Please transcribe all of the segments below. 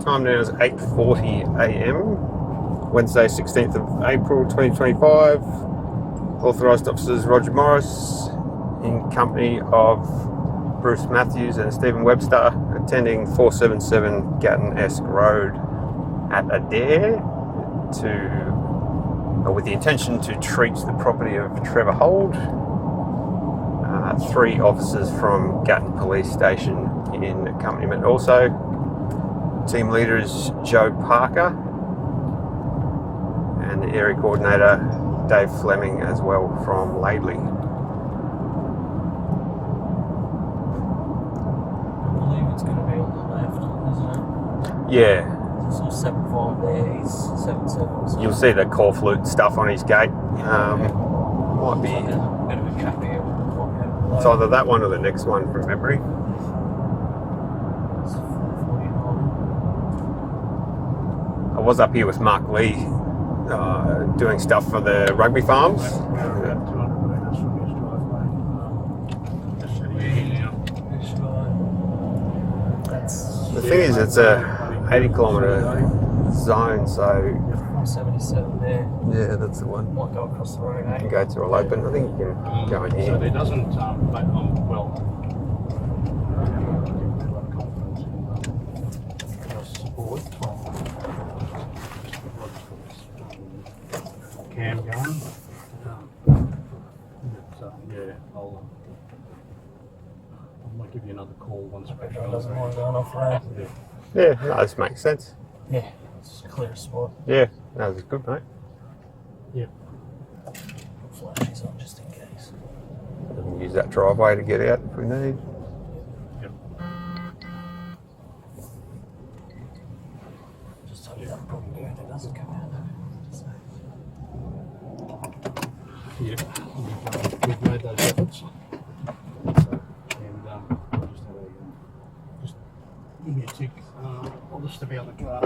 Time now is 8:40 a.m. Wednesday, 16th of April 2025. Authorised officers Roger Morris in company of Bruce Matthews and Stephen Webster attending 477 Gatton-esque Road at Adare with the intention to treat the property of Trevor Hold. 3 officers from Gatton Police Station in accompaniment also. Team leader is Joe Parker and the area coordinator Dave Fleming as well from Laidley. I believe it's going to be on the left, isn't it? Yeah. So 7-5 there, he's 7-7. So You'll see the call flute stuff on his gate. Might be. a bit of a gap here. It's either that one or the next one from memory. It's 449. I was up here with Mark Lee doing stuff for the rugby farms. The thing is, it's a 80 kilometre zone, so 477 there. yeah, that's the one. Might go across the road, You can go to all open. I think you can go in So here. there doesn't, well, support from Cam going. Yeah, I might give you another call once we're Doesn't mind going off road. Yeah, no, this makes sense. Yeah, it's a clear spot. Yeah, no, this is good, mate. Yeah. Flashes on just in case. We can use that driveway to get out if we need. Yep. Just hope that problem there doesn't come out though. Yeah, we've made those efforts. And just give me a tick. I'll just step out the car.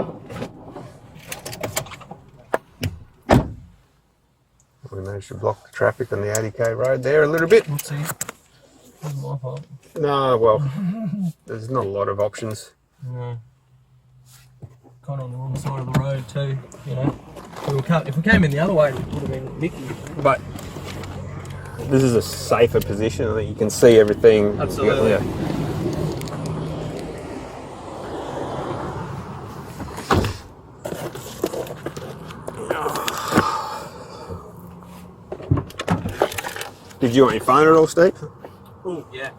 We managed to block the traffic on the 80k road there a little bit. Let's see. That's my fault. No, well, there's not a lot of options. No. Kind of on the wrong side of the road too, you know. If we came in the other way, it would have been Mickey. But this is a safer position. I think you can see everything. Absolutely. Yeah. Did you want your phone at all, Steve? Oh, yeah.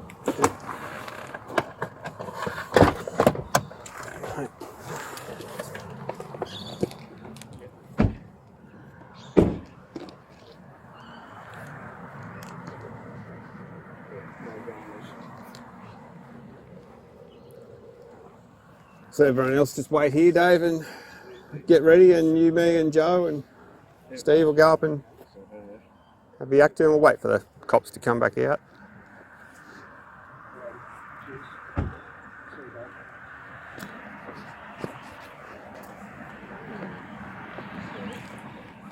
So everyone else just wait here, Dave, and get ready, and you, me and Joe and Steve will go up and have the act, and we'll wait for the cops to come back out.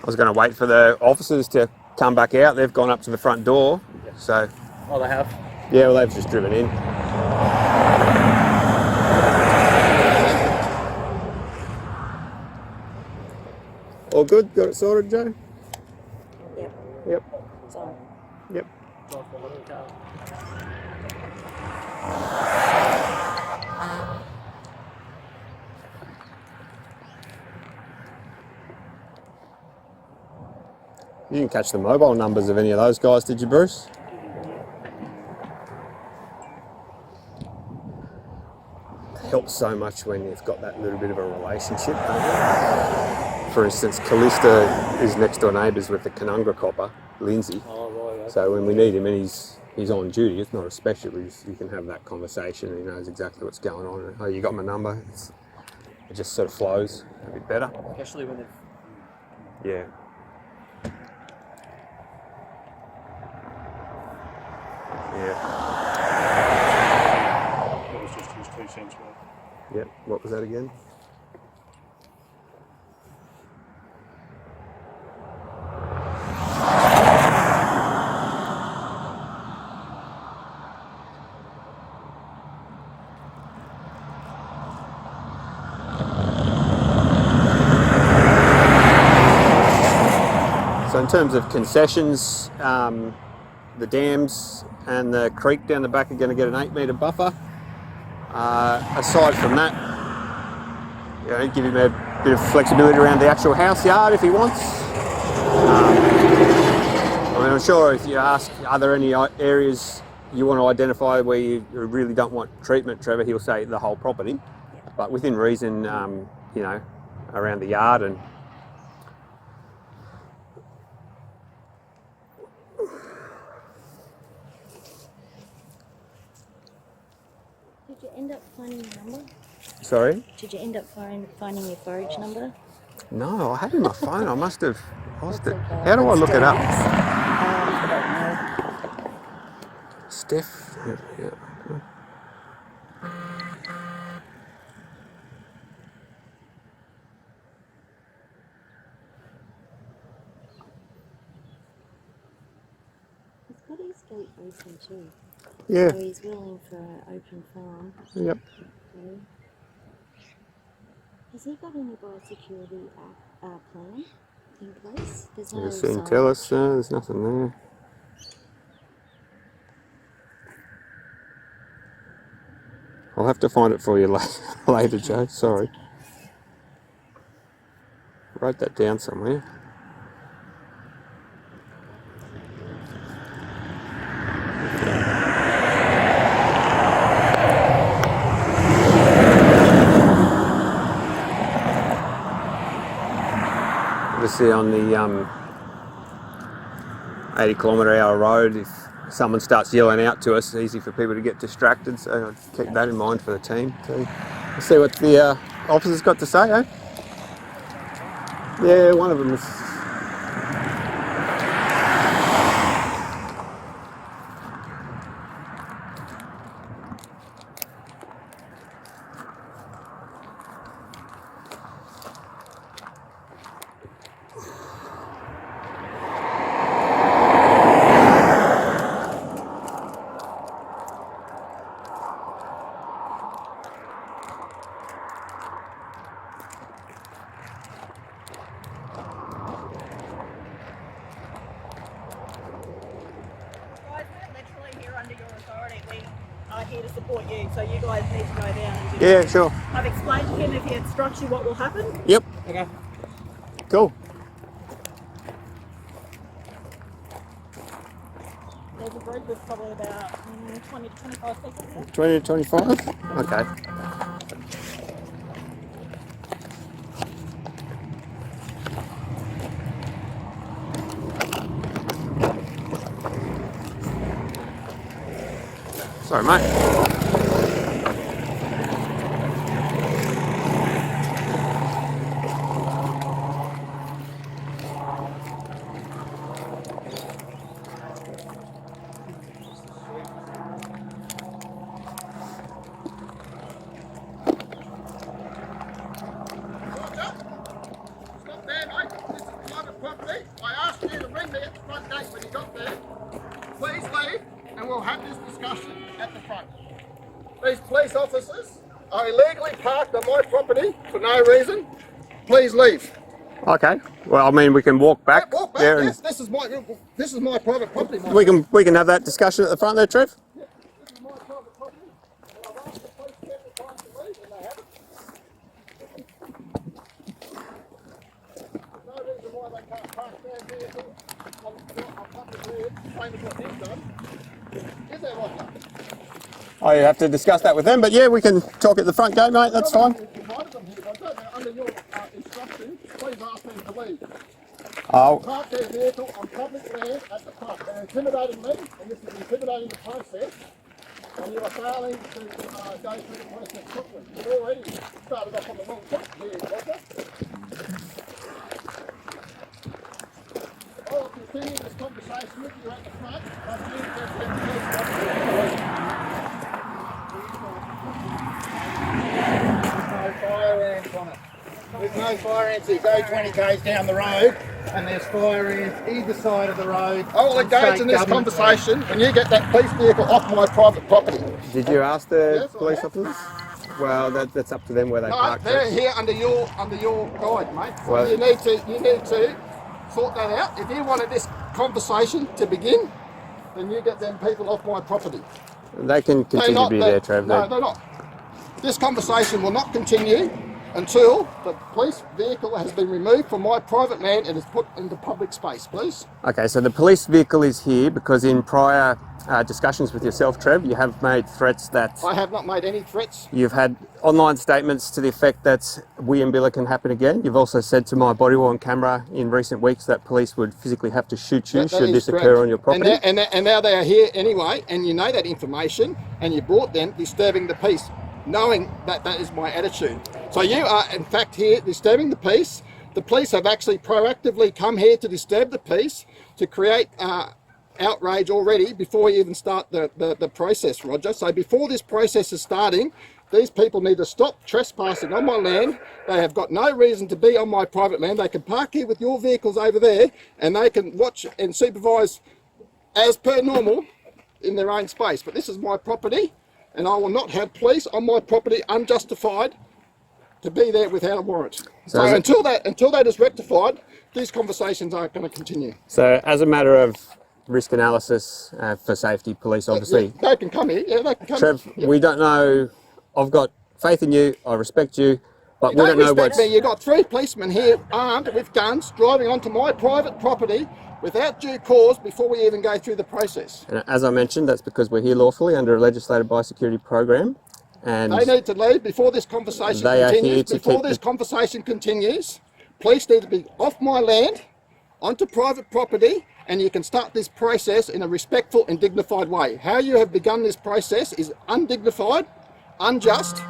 I was going to wait for the officers to come back out. They've gone up to the front door, so Oh, they have? yeah, well, they've just driven in. All good? Got it sorted, Joe? Yep. Yep. It's on. Yep. Drive the little car. You didn't catch the mobile numbers of any of those guys, did you, Bruce? It helps so much when you've got that little bit of a relationship, don't you? For instance, Callista is next door neighbours with the Canungra copper, Lindsay. Oh, right. Okay. So when we need him and he's on duty, it's not a specialist, you can have that conversation and he knows exactly what's going on. And, oh, you got my number? It just sort of flows a bit better. Especially when they've... Yeah. Yeah. That was just his 2 cents worth. Yep. What was that again? So in terms of concessions, the dams and the creek down the back are going to get an 8 metre buffer. Aside from that, you know, give him a bit of flexibility around the actual house yard if he wants. I mean, I'm sure if you ask, are there any areas you want to identify where you really don't want treatment, Trevor, he'll say the whole property. But within reason, you know, around the yard and... Did you end up finding your number? Sorry? Did you end up finding your forage number? No, I had it in my phone. I must have lost it. Okay. How do I look it up? I don't know. Steph? Yeah. He's got his gate open too. Yeah. So he's willing for an open farm. Yep. Okay. Has he got any biosecurity plan in place? There's no You soon sign. tell us, there's nothing there. I'll have to find it for you later, Joe. Sorry. Wrote that down somewhere. Obviously on the 80 km/h road, if someone starts yelling out to us, it's easy for people to get distracted, so I'll keep that in mind for the team. So we'll see what the officer's got to say, eh? Yeah, one of them is... Under your authority, we are here to support you, so you guys need to go down and do Yeah, it. sure. I've explained to him if he instructs you what will happen. Yep. Okay. Cool. There's a group of probably about 20 to 25 people here. 20 to 25? Okay. Sorry, mate. Stop there, mate. This is private property. I asked you to ring me at the front gate when you got there. Please leave, and we'll have this discussion at the front. These police officers are illegally parked on my property for no reason. Please leave. Okay. Well, I mean, we can walk back, Yeah, walk back. there, Yes, this is my private property, mate. and we can have that discussion at the front there, Trev. This is my private property. And I've asked the police several times to leave, and they haven't. There's no reason why they can't park their vehicle on public roads, same as what you've done. Is there, Roger? I have to discuss that with them, but yeah, we can talk at the front gate, mate. That's fine. You've invited them here, but I don't know, under your instructions, please ask them to leave. Oh, Park their vehicle on public land at the front. They're intimidating me, and this is intimidating the process. And you are failing to go through the process quickly. You've already started off on the wrong foot here, Roger. I will continue this conversation with you at the front. But you just get the police officer. There's no fire ants on it. There's no fire ants. You go 20 k's down the road, and there's fire ants either side of the road. I will engage in this conversation when you get that police vehicle off my private property. did you ask the Yes, I police have. officers? Well, that's up to them where they No, park. they're here under your guide, mate. So Well- you need to sort that out. If you wanted this conversation to begin, then you get them people off my property. They can continue to be there, Trev. No, they're not. This conversation will not continue until the police vehicle has been removed from my private land and is put into public space, please. Okay, so the police vehicle is here because in prior discussions with yourself, Trev, you have made threats that... I have not made any threats. You've had online statements to the effect that Williambilla can happen again. You've also said to my body-worn camera in recent weeks that police would physically have to shoot you should this occur on your property. And now they are here anyway, and you know that information, and you brought them disturbing the peace, knowing that that is my attitude. So you are in fact here disturbing the peace. The police have actually proactively come here to disturb the peace, to create outrage already before you even start the process, Roger. So before this process is starting, these people need to stop trespassing on my land. They have got no reason to be on my private land. They can park here with your vehicles over there, and they can watch and supervise as per normal in their own space. But this is my property, and I will not have police on my property unjustified to be there without a warrant. So until that is rectified, these conversations aren't going to continue. So as a matter of risk analysis for safety, police obviously... Yeah, they can come here, yeah, they can come. Trev, we don't know... I've got faith in you, I respect you, but we don't know what's... You've got 3 policemen here armed with guns driving onto my private property without due cause before we even go through the process. And as I mentioned, that's because we're here lawfully under a legislated biosecurity program. And they need to leave before this conversation continues. Before this conversation continues, police need to be off my land, onto private property, and you can start this process in a respectful and dignified way. How you have begun this process is undignified, unjust,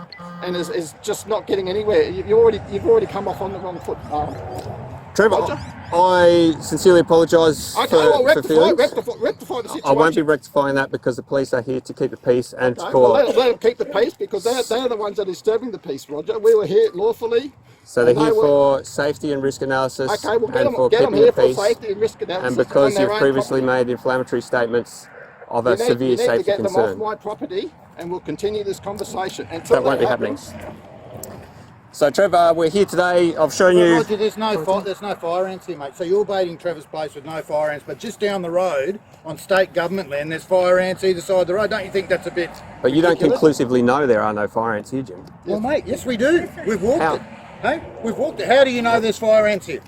and is just not getting anywhere. You've already come off on the wrong foot. Trevor, I sincerely apologise for feelings. Rectify the situation. I won't be rectifying that because the police are here to keep the peace and Okay, for... well, let them keep the peace because they're the ones that are disturbing the peace, Roger. We were here lawfully. So they're here for safety and risk analysis okay, well, and for get them keeping here the peace. For safety and risk analysis. And because you've previously made inflammatory statements of a severe safety concern. You need to get them off my property, and we'll continue this conversation until that won't be happening. So Trevor, we're here today. I've shown you... Roger, there's no fire ants here, mate. So you're baiting Trevor's place with no fire ants, but just down the road on state government land, there's fire ants either side of the road. Don't you think that's a bit But you ridiculous? don't conclusively know there are no fire ants here, Jim. Well, mate, yes we do. We've walked How? it. Hey, we've walked it. How do you know there's fire ants here?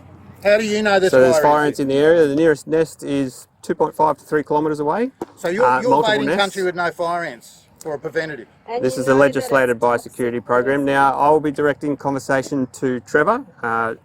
How do you know there's So fire ants? there's fire ants in the area. The nearest nest is 2.5 to 3 kilometres away. So you're baiting nests. country with no fire ants for a preventative. This is a legislated biosecurity program. Now, I will be directing conversation to Trevor.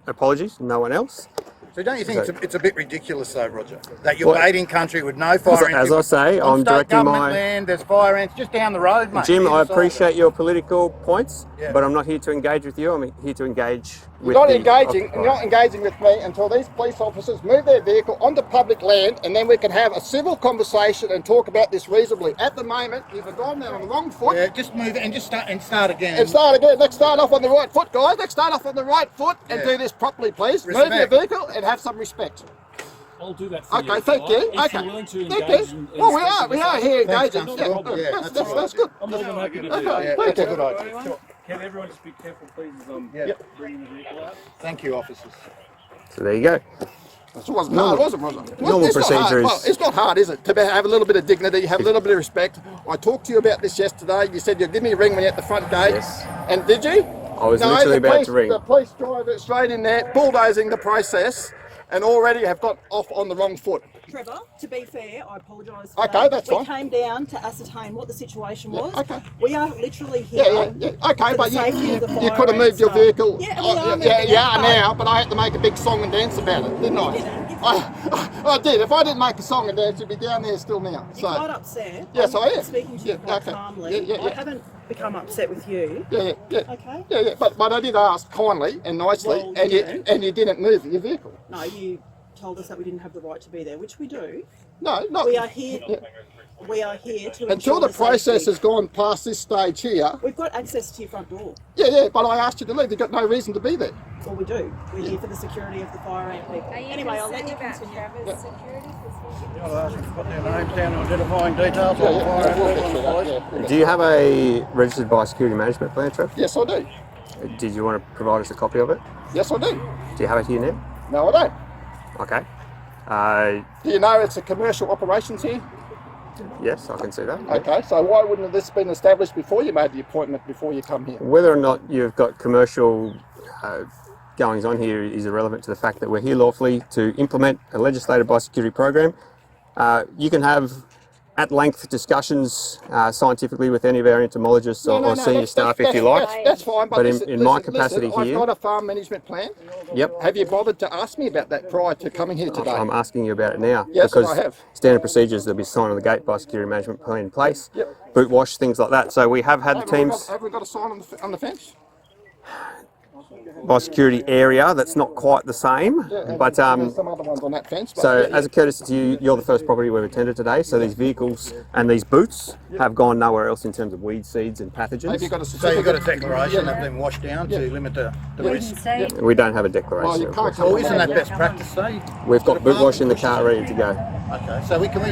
Apologies, no one else. So don't you think it's a bit ridiculous though, Roger, that you're baiting country with no fire ants? As I say, I'm directing my... land, there's fire ants just down the road, mate. Jim, I appreciate your political points, but I'm not here to engage with you. I'm here to engage with You're not engaging with me until these police officers move their vehicle onto public land, and then we can have a civil conversation and talk about this reasonably. At the moment, you've gone there on the wrong foot. Yeah, just move it and just start again. And start again. Let's start off on the right foot, guys. Let's start off on the right foot and do this properly, please. Respect. Move your vehicle and have some respect. I'll do that for you. Okay, thank you. If Okay, you're willing to thank engage you. in Well, we are here Thanks, engaging. Constable. Yeah, Yeah, that's good. I'm more than happy to do Okay, that. Yeah, thank that's a you. good idea. Can everyone just be careful, please, as I'm bringing the vehicle out? Thank you, officers. So there you go. It wasn't hard, was it? Normal It's not hard. procedure is- Well, it's not hard, is it? To have a little bit of dignity, have a little bit of respect. I talked to you about this yesterday. You said you'd give me a ring when you're at the front gate. Yes. And did you? I was literally about to ring. The police drive it straight in there, bulldozing the process, and already have got off on the wrong foot. Trevor, to be fair, I apologise for Okay, that. that's we fine. came down to ascertain what the situation was. okay. We are literally here. Okay, for but the safety of the you fire could have moved your and stuff. vehicle. Yeah, we are moving it, yeah, but now, but I had to make a big song and dance about it, didn't I? You didn't. I did. If I didn't make a song and dance, you'd be down there still now. You're quite upset. Yes, I'm I am. Speaking to you quite okay. calmly. Yeah. I haven't become upset with you. Yeah. Okay. Yeah, but I did ask kindly and nicely, Well, and you didn't move your vehicle. No, you told us that we didn't have the right to be there, which we do. No, not. We are here. We are here to Until ensure the process safety. has gone past this stage here. We've got access to your front door. Yeah, but I asked you to leave. You've got no reason to be there. Well, we do. We're here for the security of the fire ant people. Anyway, I'll let you continue. Trevor's security. Put their names down and identifying details We'll get through that, Do you have a registered biosecurity management plan, Trev? Yes, I do. Did you want to provide us a copy of it? Yes, I do. Do you have it here now? No, I don't. Okay. Do you know it's a commercial operations here? Yes, I can see that. Okay, so why wouldn't this been established before you made the appointment, before you come here? Whether or not you've got commercial goings on here is irrelevant to the fact that we're here lawfully to implement a legislated biosecurity program. You can have at length discussions scientifically with any of our entomologists or senior staff if you like. That's fine, but in my capacity I've here- got a farm management plan. Yep. Have you bothered to ask me about that prior to coming here today? I'm asking you about it now. Yes, because I have. standard procedures, there'll be a sign on the gate, biosecurity management plan in place, Yep. boot wash, things like that. So we have had the teams, Have we got a sign on the fence? biosecurity area, that's not quite the same, but There's some other ones on that fence. But so yeah, as a courtesy to you, you're the first property we've attended today, so these vehicles and these boots have gone nowhere else in terms of weed seeds and pathogens. have you got a So you've got a certificate? declaration of them washed down to limit the risk. We don't have a Well, declaration. you of can't risk. tell Well, isn't that best practice, though? We've got boot wash in the car ready to go. Okay, so can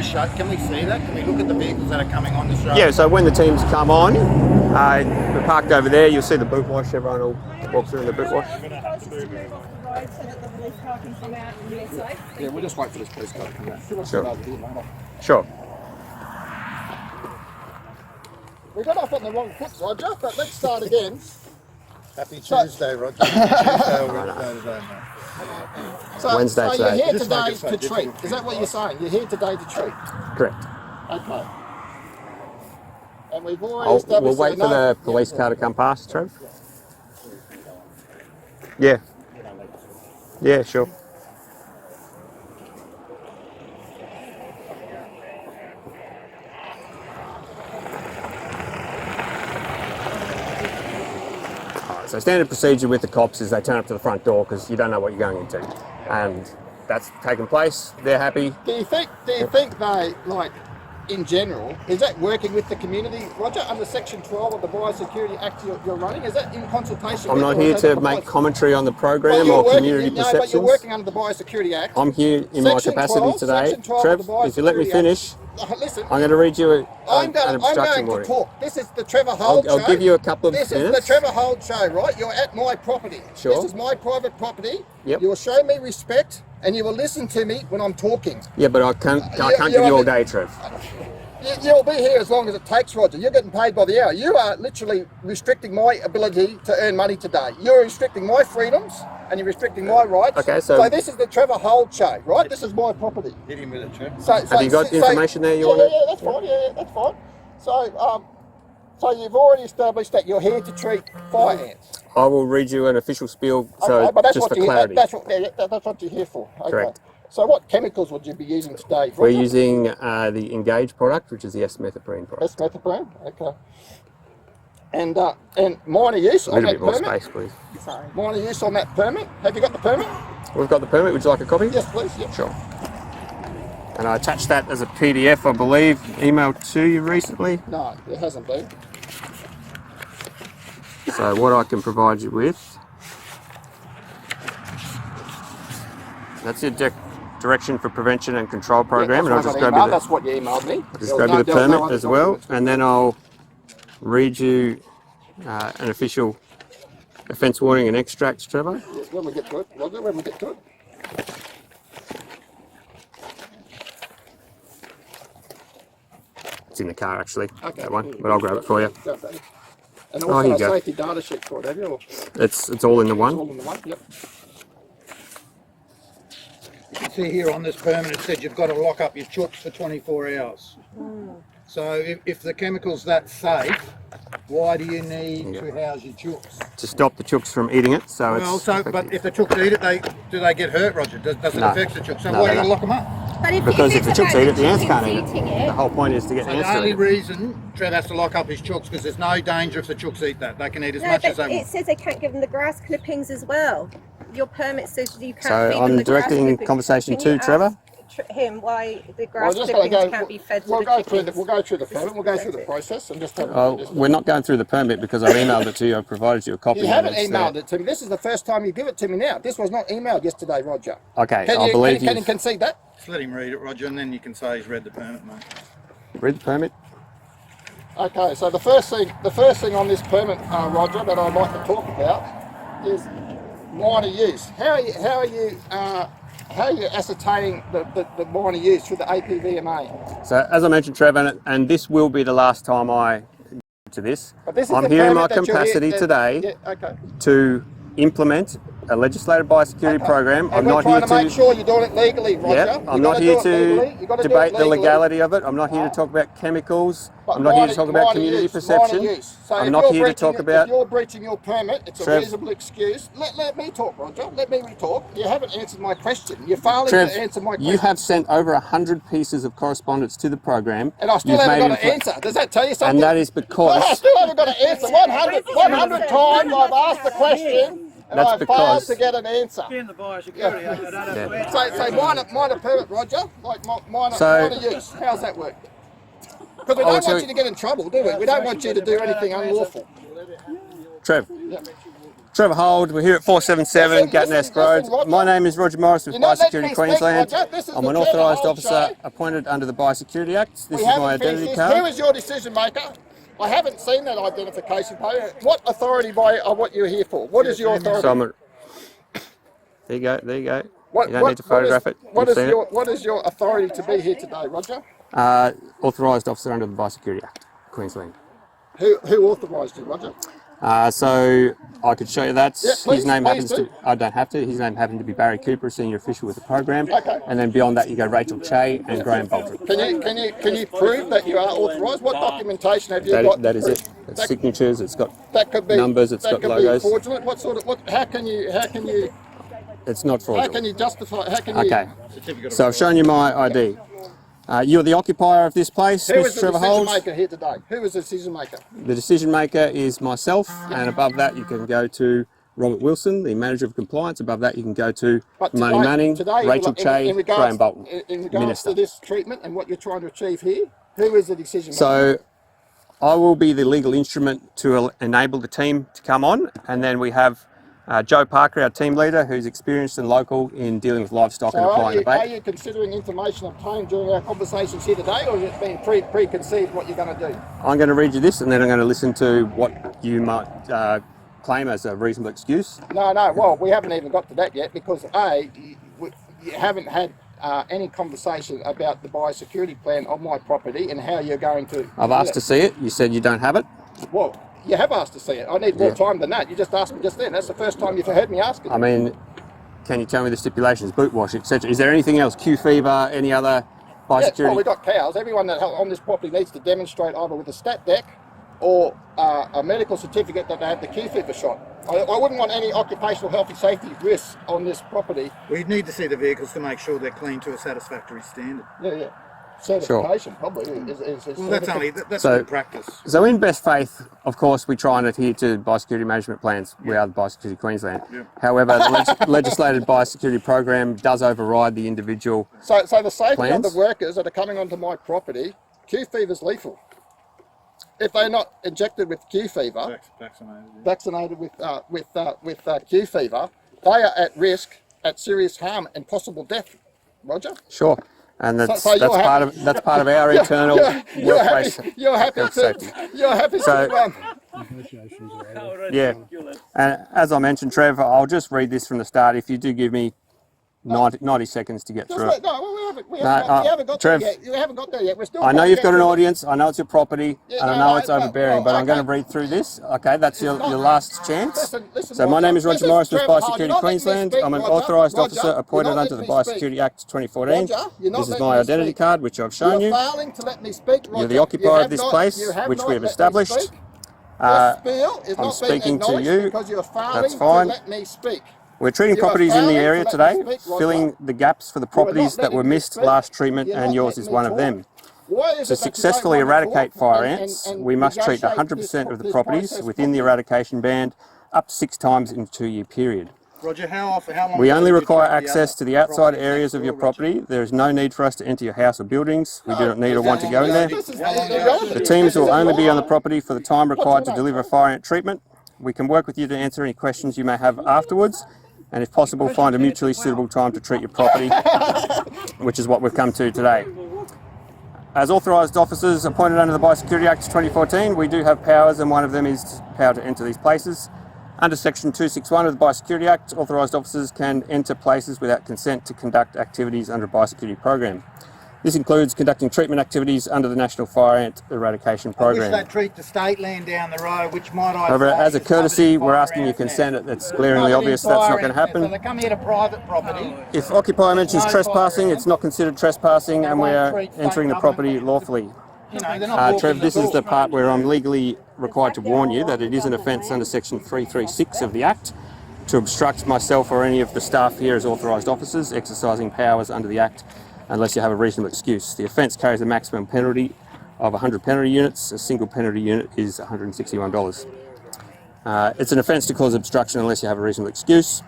we see that? Can we look at the vehicles that are coming on this road? Yeah, so when the teams come on, we're parked over there, you'll see the boot wash, everyone will walk through in the boot wash. Yeah, we'll just wait for this police car to come out. Sure. Sure. We got off on the wrong foot, Roger, but let's start again. Happy Tuesday, Roger. Tuesday or Wednesday today, mate. So, Wednesday so you're today. here Just today make it so to treat. difficult. Is that what you're saying? You're here today to treat. Correct. Okay. And we've already established. We'll wait for the police car to come past, Trev. Yeah. Yeah, sure. Alright, so standard procedure with the cops is they turn up to the front door because you don't know what you're going into. And that's taken place. They're happy. Do you think they, like, in general, is that working with the community, Roger, under Section 12 of the Biosecurity Act you're running? Is that in consultation I'm with, not or here is that to the make Biosecurity- commentary on the But program you're or working- community no, but you're perceptions. working under the Biosecurity Act. I'm here in my Section capacity 12, today. Section 12 Trev, of the if you let me Biosecurity finish, Act. Listen, I'm going to read you an I'm obstruction going to warning. talk. This is the Trevor Hold I'll show. give you a couple of This minutes. is the Trevor Hold show, right? You're at my property. Sure. This is my private property. Yep. You will show me respect and you will listen to me when I'm talking. Yeah, but I can't give you're you all on the- day, Trev. You'll be here as long as it takes, Roger. You're getting paid by the hour. You are literally restricting my ability to earn money today. You're restricting my freedoms and you're restricting my rights. Okay, so- this is the Trevor Hold show, right? This is my property. Hit him with it, Trev. Have you got information there you wanna- Yeah, that's fine. Yeah, that's fine. So you've already established that you're here to treat fire ants. I will read you an official spiel, so Okay, but that's just what for clarity. that's what you're here for. Okay. Correct. So what chemicals would you be using today? We're Roger? using the Engage product, which is the S-methoprene product. Esmethaprone. Okay. And minor use A on little that bit more permit. space, please. Minor use on that permit. Have you got the permit? We've got the permit. Would you like a copy? Yes, please. Yep. Sure. And I attached that as a PDF, I believe, emailed to you recently. No, it hasn't been. So what I can provide you with, that's your direction for prevention and control program, and I'll just grab you That's what you emailed me. just grab you the permit as well, and then I'll read you an official offence warning and extracts, Trevor. When we get to it, Roger, when we get to it. It's in the car actually, Okay. that one, but I'll grab it for you. Okay. And Oh, also here you a go. safety data sheet for it, have you? Or It's all in the it's all one. in the one? Yep. You can see here on this permit it said you've got to lock up your chooks for 24 hours. So if the chemical's that safe, why do you need to house your chooks? To stop the chooks from eating it, so Well, it's so, but if the chooks eat it, do they get hurt, Roger? Does it No. affect the chooks? So No, why they do you don't. lock them up? But because if the it's chooks about eat it, the ants chickens can't eat eating it. The whole point is to get So ants the to only eat it. reason Trev has to lock up his chooks because there's no danger if the chooks eat that. They can eat as No, much as but they it want. says they can't give them the grass clippings as well. Your permit says you can't So feed them I'm the grass directing clippings. conversation Can you to Trevor. ask him why the grass Well, just gotta clippings go. can't be fed to We'll the go through chickens. we'll go through the permit. We'll go through the process and just have. We're not going through the permit because I've emailed it to you. I've provided you a copy. You and haven't it's there. emailed it to me. This is the first time you give it to me now. This was not emailed yesterday, Roger. Okay, Can I you, believe can you you've concede that? Just let him read it, Roger, and then you can say he's read the permit, mate. read the permit. Okay, so the first thing on this permit, Roger, that I'd like to talk about is minor use. How are you how are you ascertaining the minor use through the APVMA? So as I mentioned, Trevor, and this will be the last time I to this. But this is I'm the here in my permit that you're here- capacity today Yeah, okay. to implement a legislated biosecurity Okay. program. And I'm we're not trying here to make sure you're doing it legally, Roger. Yeah, You I'm gotta not do here it to legally. You gotta do it debate the legally. legality of it. I'm not here to talk about chemicals. But I'm not here to minor- talk about minor community use, perception. minor use. So I'm if not you're here to breaching talk it- about. If you're breaching your permit, it's a Trev. reasonable excuse. Let me talk, Roger. Let me talk. You haven't answered my question. You're failing Trev, to answer my question. you have sent over 100 pieces of correspondence to the program. And I still You've haven't made got an answer. Does that tell you something? And that is I because still haven't got an answer. 100 times I've asked the question and That's I've failed because- to get an answer. In the biosecurity, I don't have to answer. So minor permit, Roger, like minor So- use. How's that work? Because we I will don't tell want you to get in trouble, do we? We don't want you to do anything unlawful. Trev. Trevor Hold, we're here at 477 Listen, Gatton listen, Road. Roger. My name is Roger Morris with You're not letting Biosecurity me speak, Queensland. Roger. This is I'm the an Trevor authorised Hold officer show. appointed under the Biosecurity Act. This We is my haven't identity finished. card. Who is your decision maker? I haven't seen that identification paper. What authority are what you're here for? What is your authority? So I'm a, there you go, there you go. What- You don't what- need to photograph it. What You've is seen your what is your authority to be here today, Roger? it. Authorised officer under the Biosecurity Act, Queensland. Who authorised you, Roger? So I could show you that. Yeah, please, His name please happens do. to, I don't have to, his name happened to be Barry Cooper, senior official with the program. Okay. And then beyond that you go Rachel Che and Graham Bolton. Can you prove that you are authorised? What documentation have you got? That to is prove? it. It's signatures, it's got That could be numbers, it's that got could logos. Be fraudulent. What sort of how can you It's not fraudulent. justify? How can you? Okay, so I've shown you my ID. You're the occupier of this place, Who is Mr. the Trevor decision Holmes. maker here today? Who is the decision maker? The decision maker is myself, and above that you can go to Robert Wilson, the manager of compliance. Above that you can go to Money Manning, Rachel Che, Graham Bolton, in regards Minister. to this treatment and what you're trying to achieve here, who is the decision maker? So I will be the legal instrument to enable the team to come on, and then we have Joe Parker, our team leader, who's experienced and local in dealing with livestock and applying the are bait. you considering information obtained during our conversations here today, or has it been preconceived what you're going to do? I'm going to read you this, and then I'm going to listen to what you might claim as a reasonable excuse. No, well, we haven't even got to that yet because you haven't had any conversation about the biosecurity plan on my property and how you're going to... I've asked to see it. You said you don't have it. Well, you have asked to see it. I need more Yeah. time than that. You just asked me just then. That's the first time you've heard me ask it. I mean, can you tell me the stipulations, boot wash, etc.? Is there anything else, Q fever, any other Yes, biosecurity? well, we've got cows. Everyone that on this property needs to demonstrate either with a stat deck or a medical certificate that they had the Q fever shot. I wouldn't want any occupational health and safety risks on this property. We need to see the vehicles to make sure they're clean to a satisfactory standard. Yeah. Certification probably is Well, that's So- good practice. So in best faith, of course, we try and adhere to biosecurity management plans. We are the Biosecurity Queensland. Yeah. However, the legislated biosecurity program does override the individual. So the safety Plans? of the workers that are coming onto my property, Q fever is lethal. If they're not injected with Q fever, vaccinated with Q fever, they are at risk, at serious harm and possible death. Roger. Sure. And that's So you're that's part of our internal workplace You're happy health to. safety. You're happy So- to. Yeah. And as I mentioned, Trev, I'll just read this from the start. If you do give me 90 seconds to get Just through wait, it. no, well, we haven't got Trev, there yet. You haven't got there yet. We're still. I know trying to you've get got an through- audience. I know it's your property, Yeah, and I no, know it's no, overbearing, but I'm going to okay. read through this. Okay, that's your not- last chance. Listen, So my name is Roger Morris with Trevor, you're Biosecurity not letting me Queensland. speak, I'm an Roger. authorised Roger, officer you're appointed not under the letting me speak. Biosecurity Act 2014. Roger, you're not This is letting my me identity speak. card, which I've shown you. You're failing to let me speak, Roger. You're the You occupier have of this not- place, you have which not we have let me established. speak. Uh, This bill is I'm not being speaking to acknowledged you. because you're failing That's to fine. let me speak. We're treating You are properties in the failing area to let today, me speak, Roger. filling the gaps for the properties that letting were me missed speak. last treatment, You're and not yours letting is me one of talk. them. Why is To it that you successfully don't want to eradicate talk fire and- ants, and we must treat negotiate 100% of the this properties process within the properly? eradication band up to 6 times in a 2-year period. Roger, how long? We only ago did you require take the access other to the outside properties areas next of your door, Roger? property. There is no need for us to enter your house or buildings. We do not need or want to go in there. This is How long ago irrelevant. The teams will only be on the This is property for the time required to name? deliver fire ant treatment. We can work with you to answer any questions you may have afterwards, and if possible, find a mutually suitable time to treat your property, which is what we've come to today. As authorised officers appointed under the Biosecurity Act 2014, we do have powers, and one of them is power to enter these places. Under Section 261 of the Biosecurity Act, authorised officers can enter places without consent to conduct activities under a biosecurity program. This includes conducting treatment activities under the National Fire Ant Eradication Program. I wish they'd treat the state land down the road, which might I However, say as a is courtesy, covered in we're fire asking your ants now. consent. It's glaringly obvious that's not going to happen. So they come here to private property. If occupier mentions No trespassing, fire it's not considered trespassing, and we are entering the property lawfully. You know, they're not walking Trev, this is the door. part where I'm legally required to warn you that it is an offence under Section 336 of the Act to obstruct myself or any of the staff here as authorised officers exercising powers under the Act unless you have a reasonable excuse. The offence carries a maximum penalty of 100 penalty units. A single penalty unit is $161. It's an offence to cause obstruction unless you have a reasonable excuse.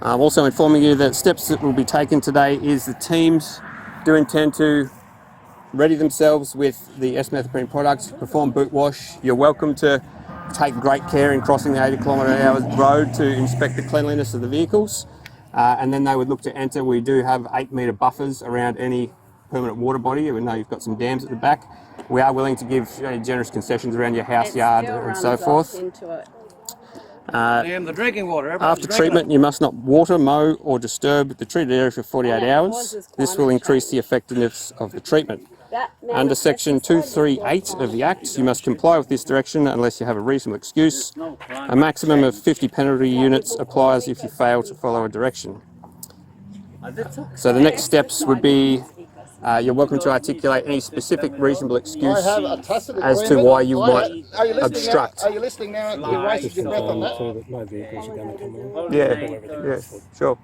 I'm also informing you that steps that will be taken today is the teams do intend to ready themselves with the S-methoprene products, perform boot wash. You're welcome to take great care in crossing the 80 km/h road to inspect the cleanliness of the vehicles. And then they would look to enter. We do have 8 metre buffers around any permanent water body. We know you've got some dams at the back. We are willing to give generous concessions around your house yard and so forth. The drinking water. After treatment, you must not water, mow or disturb the treated area for 48 hours. This will increase the effectiveness of the treatment. Under Section 238 of the Act, you must comply with this direction unless you have a reasonable excuse. A maximum of 50 penalty units applies if you fail to follow a direction. So the next steps would be you're welcome to articulate any specific reasonable excuse I have a tacit as to agreement. why you might Are you listening obstruct. Now? Are you listening now? You're raising your breath on that. No vehicles are going to come on. Yeah, sure.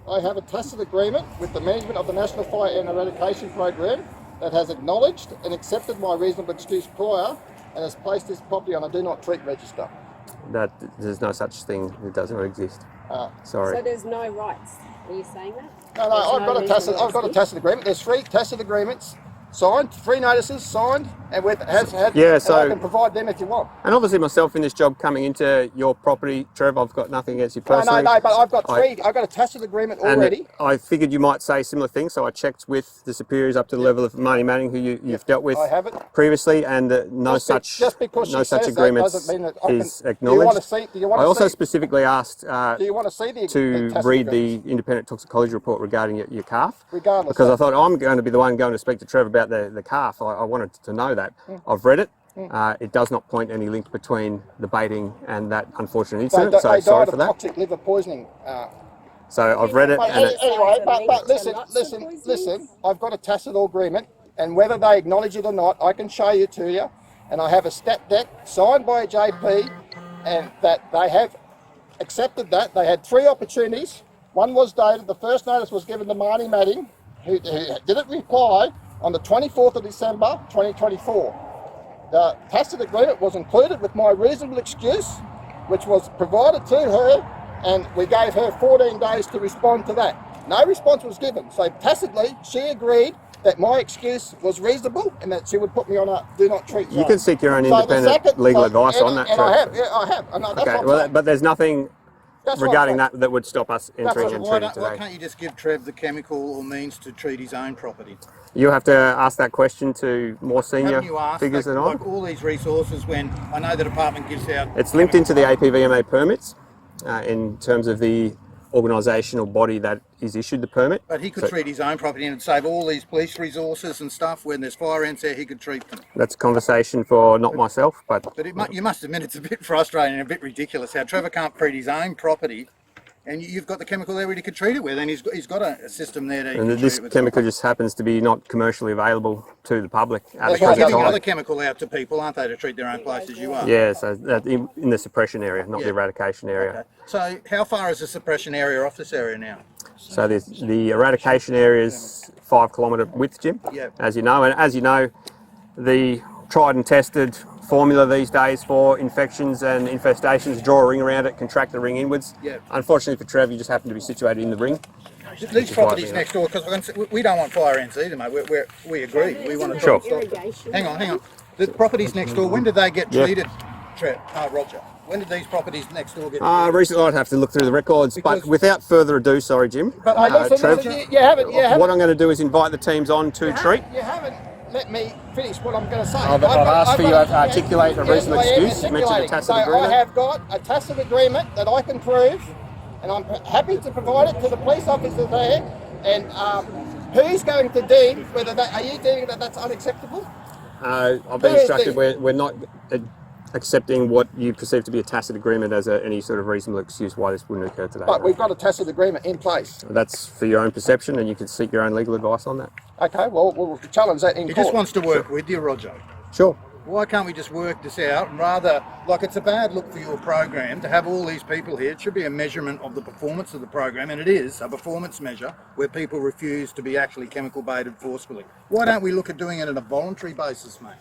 I have a tacit agreement with the management of the National Fire Ant Eradication Program that has acknowledged and accepted my reasonable excuse prior and has placed this property on a do not treat register. That there's no such thing. It does not exist. Sorry. So there's no rights. Are you saying that? No, I've got a tacit agreement. There's 3 tacit agreements signed, 3 notices signed, and with and I can provide them if you want. And obviously myself in this job coming into your property, Trev, I've got nothing against you personally. No, but I've got 3. I've got a tacit agreement already. And I figured you might say similar things, so I checked with the superiors up to the level of Marty Manning, who you've dealt with I have it. previously, and no such agreement is acknowledged. I also specifically asked do you want to see the to tacit read agreement? the independent toxicology report regarding your calf. Regardless, because I thought I'm going to be the one going to speak to Trev about the calf. I wanted to know that. I've read it. It does not point any link between the baiting and that unfortunate incident, so sorry for that. Toxic liver poisoning. So I've read it. But anyway, but listen. I've got a tacit agreement, and whether they acknowledge it or not, I can show you to you. And I have a stat deck signed by a JP, and that they have accepted that. They had 3 opportunities. One was dated. The first notice was given to Marty Manning, who didn't reply on the 24th of December 2024. The tacit agreement was included with my reasonable excuse, which was provided to her, and we gave her 14 days to respond to that. No response was given, so tacitly she agreed that my excuse was reasonable and that she would put me on a do not treat zone. You can seek your own independent legal advice on that. And I have, I have. And that's okay, well, but there's nothing regarding that would stop us entering and treating today. Why can't you just give Trev the chemical or means to treat his own property? You have to ask that question to more senior Haven't you asked figures than I. like all these resources when I know the department gives out... It's linked into the APVMA permits in terms of the organisational body that is issued the permit. But he could treat his own property and save all these police resources and stuff. When there's fire ants there, he could treat them. That's a conversation for not myself, but you must admit it's a bit frustrating and a bit ridiculous how Trevor can't treat his own property, and you've got the chemical there where he could treat it with, and he's got a system there to. And this chemical just happens to be not commercially available to the public at the They're present giving time. other chemical out to people, aren't they, to treat their own places? You are. Yeah, so in the suppression area, not the eradication area. Okay. So how far is the suppression area off this area now? So the eradication area is 5 kilometre width, Jim, as you know. And as you know, the tried and tested formula these days for infections and infestations, draw a ring around it, contract the ring inwards. Unfortunately for Trev, you just happen to be situated in the ring. These properties next door, because we don't want fire ants either, mate. We agree. We want to stop. Hang on. The properties next door, when did they get treated, Trev? Roger? When did these properties next door get treated? Recently, I'd have to look through the records, but without further ado, sorry, Jim. But Trev, you haven't. what I'm going to do is invite the teams on to treat. You haven't. let me finish what I'm going to say. I've asked for you to articulate a reasonable excuse. You mentioned a tacit agreement. I have got a tacit agreement that I can prove, and I'm happy to provide it to the police officer there. And who's going to deem whether that, are you deeming that that's unacceptable? I've been instructed we're not accepting what you perceive to be a tacit agreement as any sort of reasonable excuse why this wouldn't occur today. But we've got a tacit agreement in place. That's for your own perception, and you can seek your own legal advice on that. Okay, well, we'll challenge that in He court. just wants to work with you, Roger. Sure. Why can't we just work this out and rather, like it's a bad look for your program to have all these people here. It should be a measurement of the performance of the program, and it is a performance measure where people refuse to be actually chemical baited forcefully. Why don't we look at doing it on a voluntary basis, mate?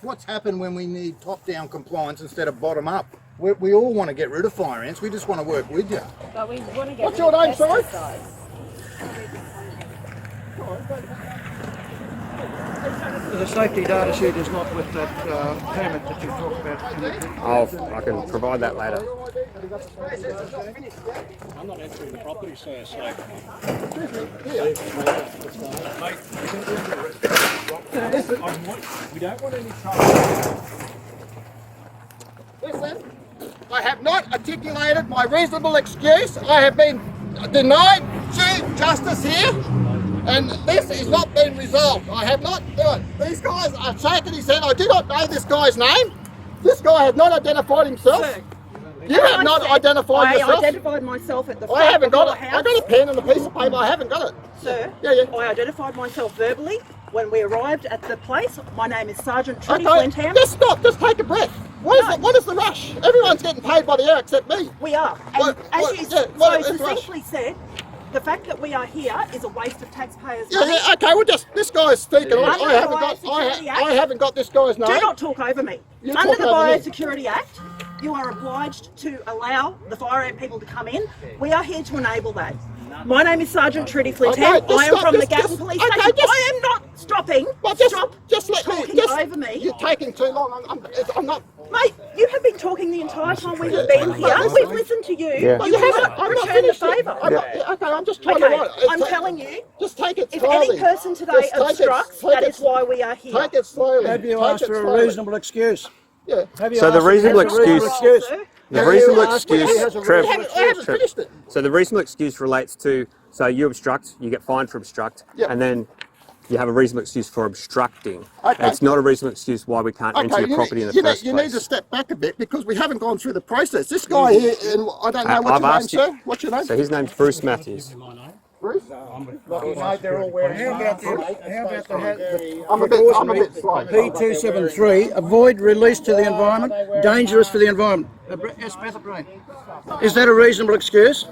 What's happened when we need top-down compliance instead of bottom-up? We all want to get rid of fire ants, we just want to work with you. But we want to get What's your name, sorry? The safety data sheet is not with that permit that you talked about. I can provide that later. I'm not entering the property, sir, so... We don't want any trouble. Listen, I have not articulated my reasonable excuse. I have been denied due justice here, and this is not been resolved. I have not done it. These guys are shaking his head. I do not know this guy's name. This guy has not identified himself. Sir, You have not identified yourself. I identified myself at the front I haven't of got your it. house. I got a pen and a piece of paper. I haven't got it. Sir, Yeah. I identified myself verbally when we arrived at the place. My name is Sergeant Trudy Okay, Flintham. just stop. Just take a breath. What is the rush? Everyone's getting paid by the hour except me. We are. And What- as what- you yeah, so what is rush? succinctly said, the fact that we are here is a waste of taxpayers' Yeah, money. yeah, okay, well just, this guy's speaking. Under I the haven't got, Biosecurity Act- I haven't got this guy's name. Do not talk over me. You Under talk the over me. Biosecurity Act, you are obliged to allow the fire ant people to come in. We are here to enable that. My name is Sergeant Trudy Flintham. Okay, just I am stop, from the just- Gatton just- Police okay, Station. just- I am not stopping. Well, just let talking me, just, over me. You're taking too long. I'm not. Mate, you have been talking the entire time we have been here. We've listened to you. Yeah. Well, You haven't. cannot I'm not return the finished yet. favour. Okay, I'm just trying to Okay, write. I'm telling you, Just take it if slowly. any person today Just take it- obstructs, take that it- is why we are here. Take it slowly. Have you Take asked it for a slowly. reasonable excuse? Yeah. Have you So the asked reasonable for a reasonable excuse- excuse? The Have reasonable you asked if he excuse, has a Trev, I haven't finished it. So the reasonable excuse relates to, so you obstruct, you get fined for obstruct, Yeah. and then you have a reasonable excuse for obstructing. Okay. It's not a reasonable excuse why we can't enter your property in the first you place. need to step back a bit because we haven't gone through the process. This guy here, and I don't know I've what's your name, asked you- sir. What's your name? So his name's Bruce Matthews. Bruce? They're all wearing How about the I'm a bit slow. P273, avoid release to the environment, dangerous for the environment. Esmethaprine. Is that a reasonable excuse?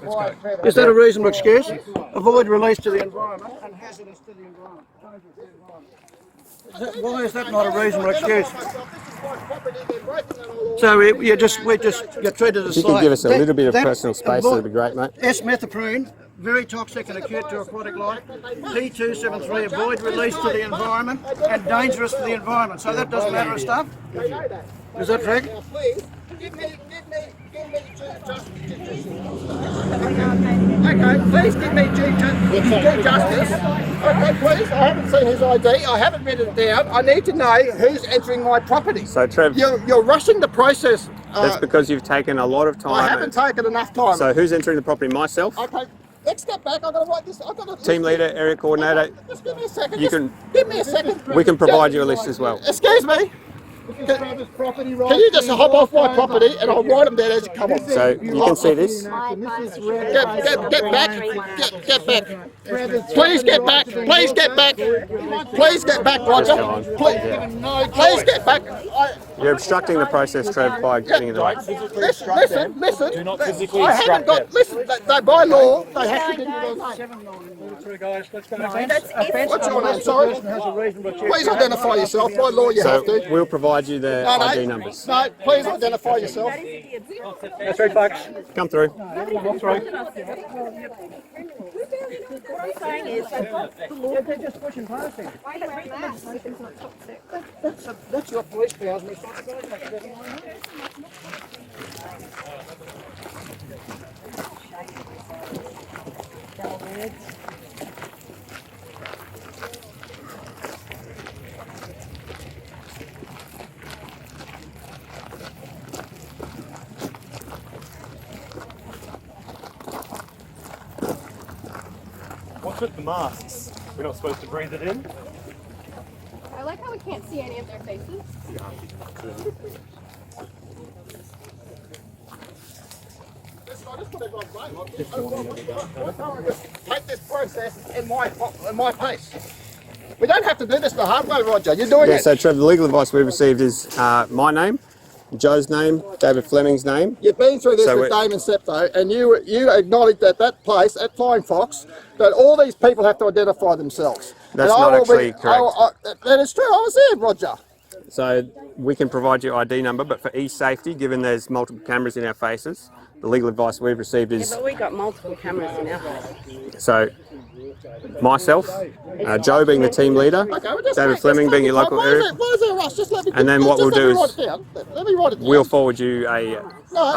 Is that a reasonable excuse? Avoid release to the environment and hazardous to the environment. Why is that not a reasonable excuse? So you're treated as If you could give us a little bit of personal space, that'd be great, mate. Esmethaprine, very toxic and acute to aquatic life. P273, avoid release to the environment and dangerous to the environment. So that doesn't matter of stuff? Is that correct? Please, give me Okay, please give me due justice. Okay, please, I haven't seen his ID, I haven't written it down. I need to know who's entering my property. So Trev, You're rushing the process. that's because you've taken a lot of time. I haven't taken enough time. So who's entering the property? Myself? Okay, let's step back. I've got to write this. I've got to Team leader, area coordinator. Just give me a second. You Just can- give me a second. We can provide you a list as well. Excuse me. Can you just hop off my property and I'll write them down as you come on? So you can see this. Get back. Get back. Please get back. Please get back. Please get back, Roger. Please get back. You're obstructing the process, Trev, by getting in the way. Listen. Do not physically I haven't obstruct got. it. Listen. By law, they have to give you their name. Guys, let's go. What's your name? Sorry. Please identify yourself. By law, you have So to. we'll provide you the ID numbers. No, please identify yourself. That's right, folks. Come through. Walk through. What I'm saying is, They're just pushing past him. That's your police powers. and responsibility. The masks. We're not supposed to breathe it in. I like how we can't see any of their faces. Take this process in my pace. We don't have to do this the hard way, Roger. You're doing Yeah, it. so Trevor, the legal advice we've received is my name, Joe's name, David Fleming's name. You've been through this So with Damon Septo, and you acknowledged that that place at Flying Fox, that all these people have to identify themselves. That's And not I will actually correct. That is true. I was there, Roger. So we can provide you ID number, but for e-safety, given there's multiple cameras in our faces, the legal advice we've received is... But we got multiple cameras in our face. So, myself, Joe being the team leader, David Fleming being your local area, Why is there a rush? Just let me. and then what we'll do is let me write it down. we'll forward you a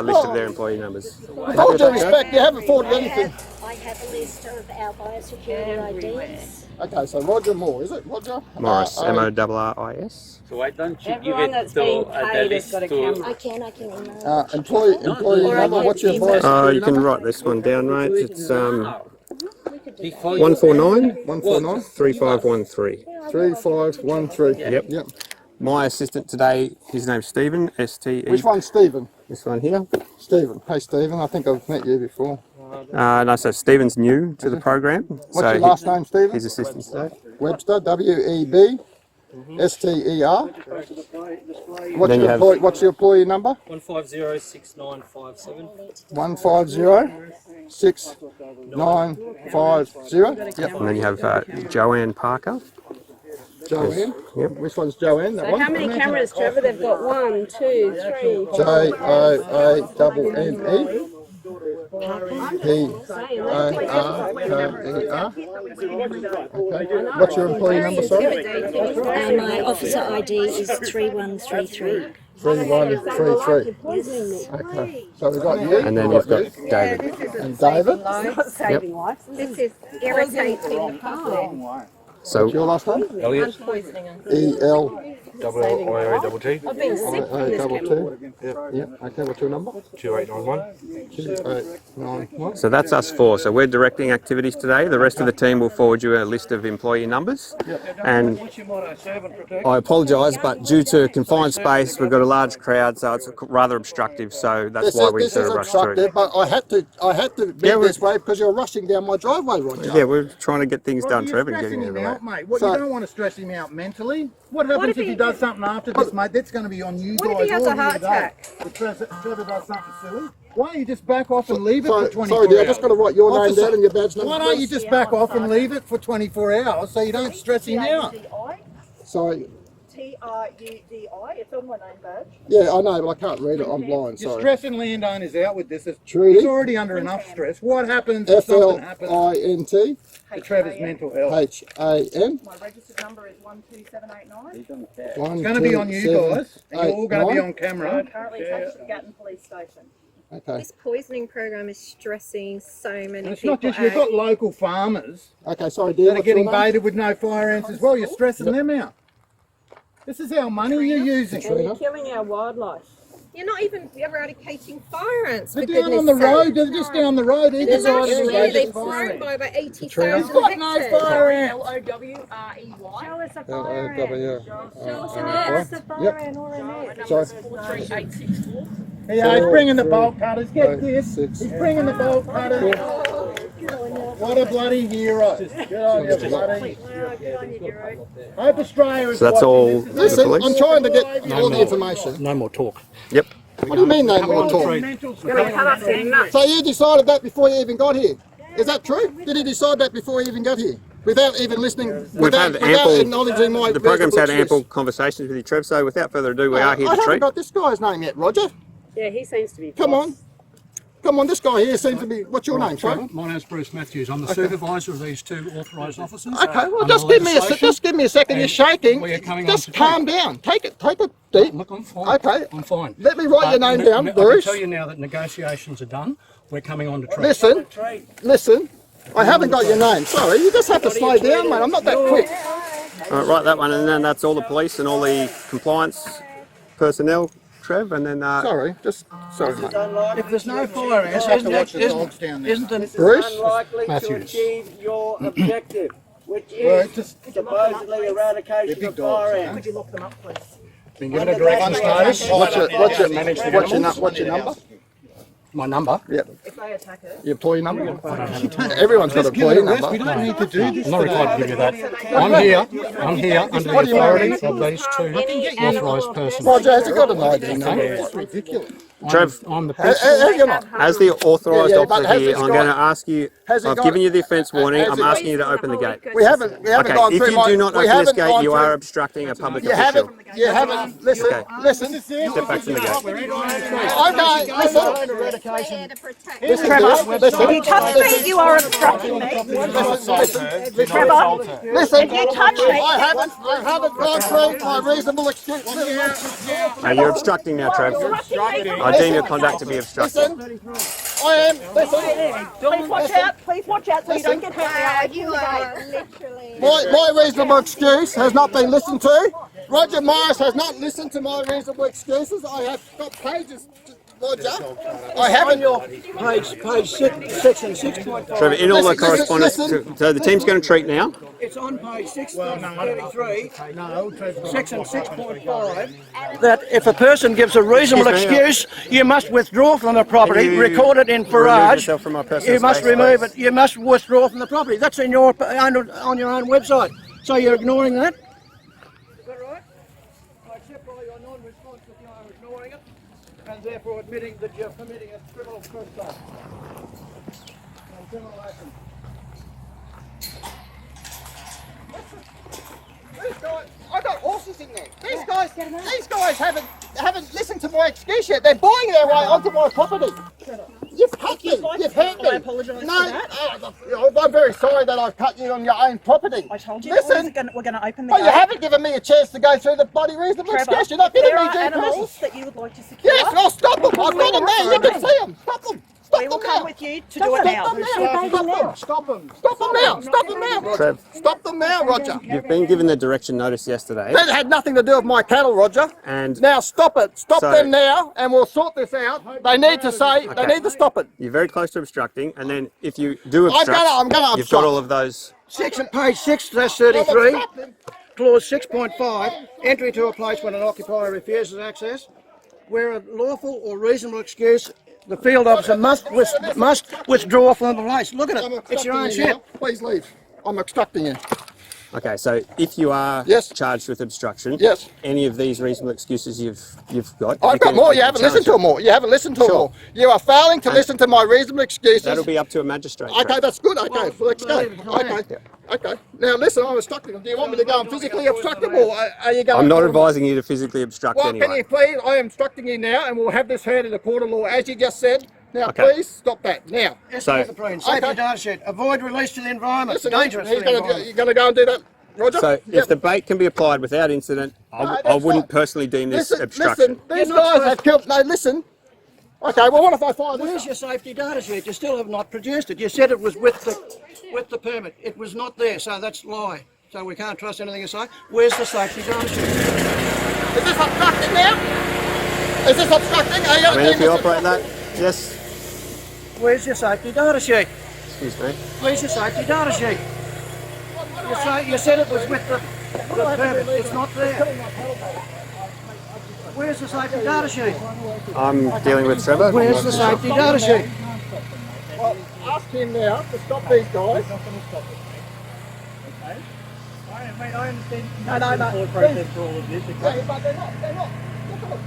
list of their employee numbers. With all due respect, you haven't forwarded anything. I have a list of our biosecurity IDs. Okay, so Roger Moore, is it Roger? Morris, M-O-R-R-I-S. So why don't you Everyone that's being paid has got a camera. I can email. Employee number. What's your biosecurity You can number? write this one down, mate. It's 149 3513. 3513. Yep. My assistant today, his name's Stephen, S-T-E. Which one's Stephen? This one here. Stephen. Hey, Stephen. I think I've met you before. No, so Stephen's new to the program. What's your last name, Stephen? His assistant today. Webster. W-E-B-S-T-E-R. What's your employee number? 1506957. 1506950. Yep. And then you have Joanne Parker. Joanne. Yep. Which one's Joanne? That So one. how many cameras, Trevor? They've got 1, 2, 3, 4. Joanne. P-A-R-K-E-R. Okay. What's your employee number, sorry? My officer ID is 3133. 3133. Okay. So we've got you. And then you've got David. And David. Saving lives. This is irritating the public. So What's your last name? Elliot. E-L. I-O-T. I've been sick from this camera. 222. Yep. Okay, what's your number? 2891. 2891. So that's us four. So we're directing activities today. The rest of the team will forward you a list of employee numbers. And I apologise, but due to confined space, we've got a large crowd, so it's rather obstructive. So that's why we sort of rushed through. But I had to be this way because you're rushing down my driveway, Roger. Yeah, we're trying to get things done, You're Trevor, and stressing getting it him away. out, mate. What, you don't want to stress him out mentally. What happens if he does something after this, mate? That's going to be on you guys. What if he has a heart attack? If Trevor does something silly. Why don't you just back off and leave it for 24 sorry, dear, hours? I just got to write your name down and your badge number. Why don't you just back off and leave it for 24 hours so you don't stress him out? Sorry. T-R-U-D-I. It's on my name badge. Yeah, I know, but I can't read it. I'm blind. You're Sorry. stressing landowners out with this. Trudy. He's already under enough stress. What happens if something happens F-L-I-N-T. to Trevor's mental health? H-A-N. My registered number is 12789. It's going to be on you guys. And you're all going to be on camera. Currently attached to the Gatton police station. Okay. This poisoning program is stressing so many And it's people not just, you've got local farmers Okay, sorry, dear. that are What's your getting name? baited with no fire ants as well. You're stressing them out. This is our money you're using. And you're killing our wildlife. You're not even eradicating fire ants. They're for down on goodness the sake. road, they're just down the road. There's They've they've grown by about 80,000 got no hectares. fire ants. L-O-W-R-E-Y. Show us a L-O-W. fire ant or a net. Sorry. 43864. Yeah, he's bringing the bolt cutters. Get this. He's bringing the bolt cutters. What a bloody hero. Good on you, bloody. Hope Australia is So that's watching all this. the Listen, police? I'm trying to get all the information. No more talk. Yep. What do you mean no more talk? So you decided that before you even got here? Is that true? Did he decide that before he even got here? Without even listening, We've had without acknowledging my the program's had reasonable ample conversations with you, Trev, so without further ado, we are here I to haven't treat. got this guy's name yet, Roger. Yeah, he seems to be. Come on. Come on, this guy here seems to be... What's your name, sorry? My name's Bruce Matthews. I'm the supervisor of these two authorised officers. Okay, well, Under just give me a legislation. just give me a second. You're shaking. we are coming Just on to calm down. Take it deep. Look, I'm fine. Okay. I'm fine. Let me write your name down, I Bruce. can tell you now that negotiations are done. We're coming on to treat. Listen. I haven't got your name. Sorry, you just have to slow down, mate. I'm not that quick. All right, write that one, and then that's all the police and all the compliance personnel. Trev, and then. Sorry, mate. If there's no fire ants, Have to watch the dogs down there. isn't the Bruce? unlikely to Matthews. achieve your objective, which Well, is supposedly eradication big of dogs, fire you know. ants. Could you lock them up, please? been given a director's notice? What's your number? My number? Yep. If they attack us, Your employee number? Everyone's got an employee number. We don't need to do this. I'm not required to give you that. I'm here under the authority of these two authorised persons. Roger, has he got an ID number? It's ridiculous. Trev, I'm the as the authorised Yeah, but officer has here, this I'm guy- going to ask you. has he I've got- given you the offence warning. has I'm he- asking you to open the gate. We haven't Okay, gone if through you my... do not we open this haven't gate, gone you through- are obstructing a public You official. haven't, listen, Okay. listen. Step back from the gate. Okay, listen. if you touch me, you are obstructing me. Trevor, Listen, if you touch me, I haven't gone through my reasonable excuse. You're obstructing now, Trev. I deem your conduct to be obstructing. Listen, I am, listen, please watch out so you don't get hurt now. Open You the are gate. literally. my reasonable excuse has not been listened to. Roger Morris has not listened to my reasonable excuses. I have got pages, Roger. I haven't. page 6, section 6.5. Trevor, in all the Listen, correspondence, listen. so the team's going to treat now. It's on page 633, section 6.5, that if a person gives a reasonable Excuse me, excuse, you must withdraw from the property, Can you record it in remove Farage, yourself from my personal you must space, remove please? it, you must withdraw from the property. That's in your on your own website. So you're ignoring that? Is that right? I accept by your non-response that you are ignoring it, and therefore admitting that you're committing a criminal trespass. And criminal action. These guys, I've got horses in there. These guys haven't listened to my excuse yet. They're buying their way onto my property. You've cut me. You've hurt me. I apologise for that. I'm very sorry that I've cut you on your own property. I told you Listen, we're going to open the but you gate. haven't given me a chance to go through the bloody reasonable Trevor, excuse. You're not if giving there me are due animals process. that you would like to secure, Yes, I'll stop them. I've got them there. You can see them. Stop them. Stop we them will now. come with you to do it now. Stop them now. Stop them now. Stop them now, Roger. Trev. Stop them now, Roger. You've been given the direction notice yesterday. That had nothing to do with my cattle, Roger. And Now stop it. Stop So- them now, and we'll sort this out. They need to say. They need to stop it. you're very close to obstructing, and then if you do obstruct, I'm gonna you've obstruct. got all of those. Section page 6/33, clause 6.5, entry to a place when an occupier refuses access, where a lawful or reasonable excuse, the field officer must withdraw from the place. Look at it, it's your own shit. Please leave. I'm obstructing you. Okay, so if you are Yes. charged with obstruction, Yes. any of these reasonable excuses you've got, I've got more. You haven't listened to them all. You haven't listened to them Sure. all. You are failing to listen to my reasonable excuses. That'll be up to a magistrate. Okay, Trev. that's good. Okay, let's go. Okay. Okay. Now listen, I'm obstructing them. Do you want me to go and physically obstruct them, or are you going? I'm not advising you to physically obstruct Well, can anyway. you please? I am obstructing you now, and we'll have this heard in the court of law, as you just said. Now, Okay. please stop that now. So- Safety data sheet, avoid release to the environment, Listen, dangerous to the environment. you're going to go and do that, Roger? So Yep. if the bait can be applied without incident, I that's wouldn't fine. personally deem this Listen, obstruction. these guys have killed. No, listen. Okay, well, what if I find Where's this? your safety data sheet? You still have not produced it. You said it was with the permit. It was not there, so that's lie. So we can't trust anything you say. Where's the safety data sheet? Is this obstructing now? Is this obstructing? Are you I mean, if you operate that, yes. Where's your safety data sheet? Excuse me. Where's your safety data sheet? You said it was with the permit. It's not there. Where's the safety data sheet? I'm dealing with Trevor. Where's the safety data sheet? Well, ask him now to stop these guys. Mate, I understand. No, no, no. Process for all of this. Yeah, but they're not. They're not. Look at them.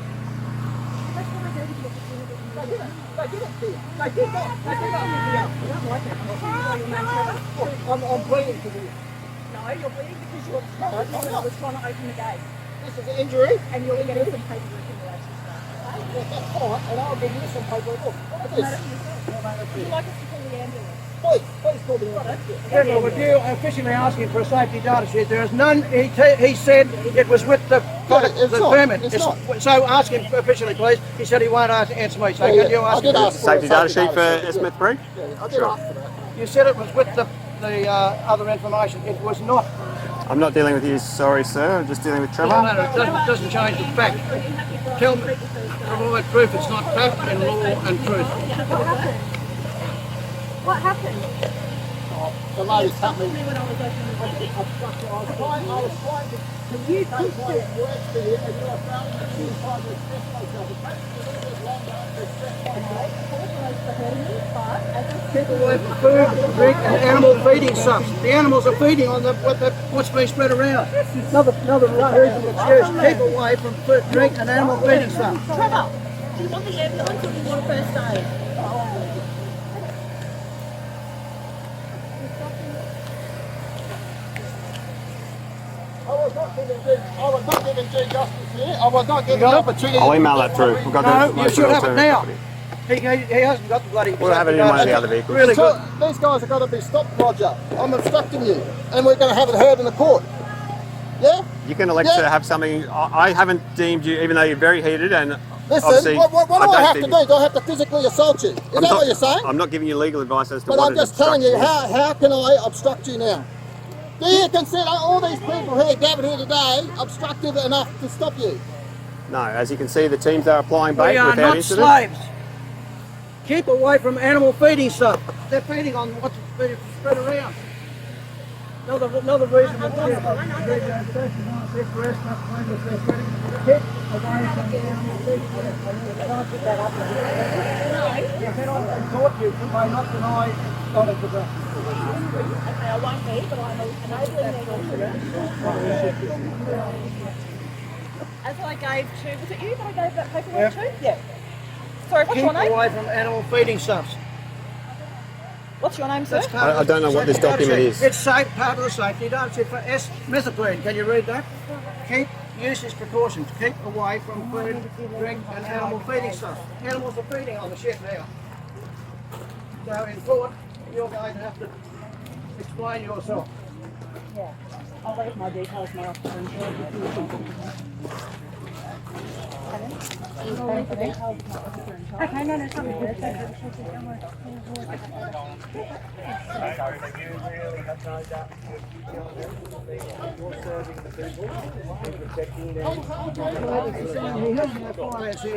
They did it here. They did not. They did not. I'm bleeding to you. No, you're bleeding because you're obstructing when I was trying to open the gate. This is an injury. And you're getting some paperwork in relation to that. Yes, that's fine. And I'll give you some paperwork. Look, look at this. Would you like us to call the ambulance? Please call the ambulance. General, with you officially asking for a safety data sheet, there is none. He said it was with the it's not. permit. It's not. So ask him officially, please. He said he won't answer me. So can you I ask did him? ask for Safety a data sheet for Smith Bree? Yeah, I did ask for that. You said it was with the other information. It was not. I'm not dealing with you, sorry sir, I'm just dealing with Trevor. No, it doesn't change the fact. Tell me. provide proof it's not fact and law and truth. What happened? The lady's company. When I was opening the gate. I was trying to communicate my words to you as you were found that she was trying to express myself. It takes me a little bit longer to express myself. Keep away from food, drink and animal feeding stuff. The animals are feeding on what's being spread around. Another reason to excuse. Keep away from food, drink and animal feeding stuff. Trevor, do you want the ambulance or do you want first aid? I was not giving due justice here. I was not giving an opportunity. I'll email that through. We've got No, you should have it now. He hasn't got the bloody... We'll have it in one of the other vehicles. Really good. So, these guys have got to be stopped, Roger. I'm obstructing you, and we're going to have it heard in the court. Yeah? You can elect to have something. I haven't deemed you, even though you're very heated and Listen, what do I have to do? Do I have to physically assault you? Is that what you're saying? I'm not giving you legal advice as to But what I'm just telling you, how can I obstruct you now? Do you consider all these people here gathered here today obstructive enough to stop you? No, as you can see, the teams are applying bait We are without not incident. slaves. Keep away from animal feeding stuff. They're feeding on what's being spread around. Another reason to I won't be, but I'm enabling their As I gave to, was it you that I gave that paperwork to? Yeah. Sorry, what's your name? Keep away from animal feeding stuffs. What's your name, sir? I don't know what this document is. It's safe, part of the safety data. For S-methoprene, can you read that? Keep use these precautions. Keep away from food, drink and animal feeding stuff. Animals are feeding on the ship now. So in court, you're going to have to explain yourself. Yeah. I'll leave my details, my officer in charge. Okay, no, it's something.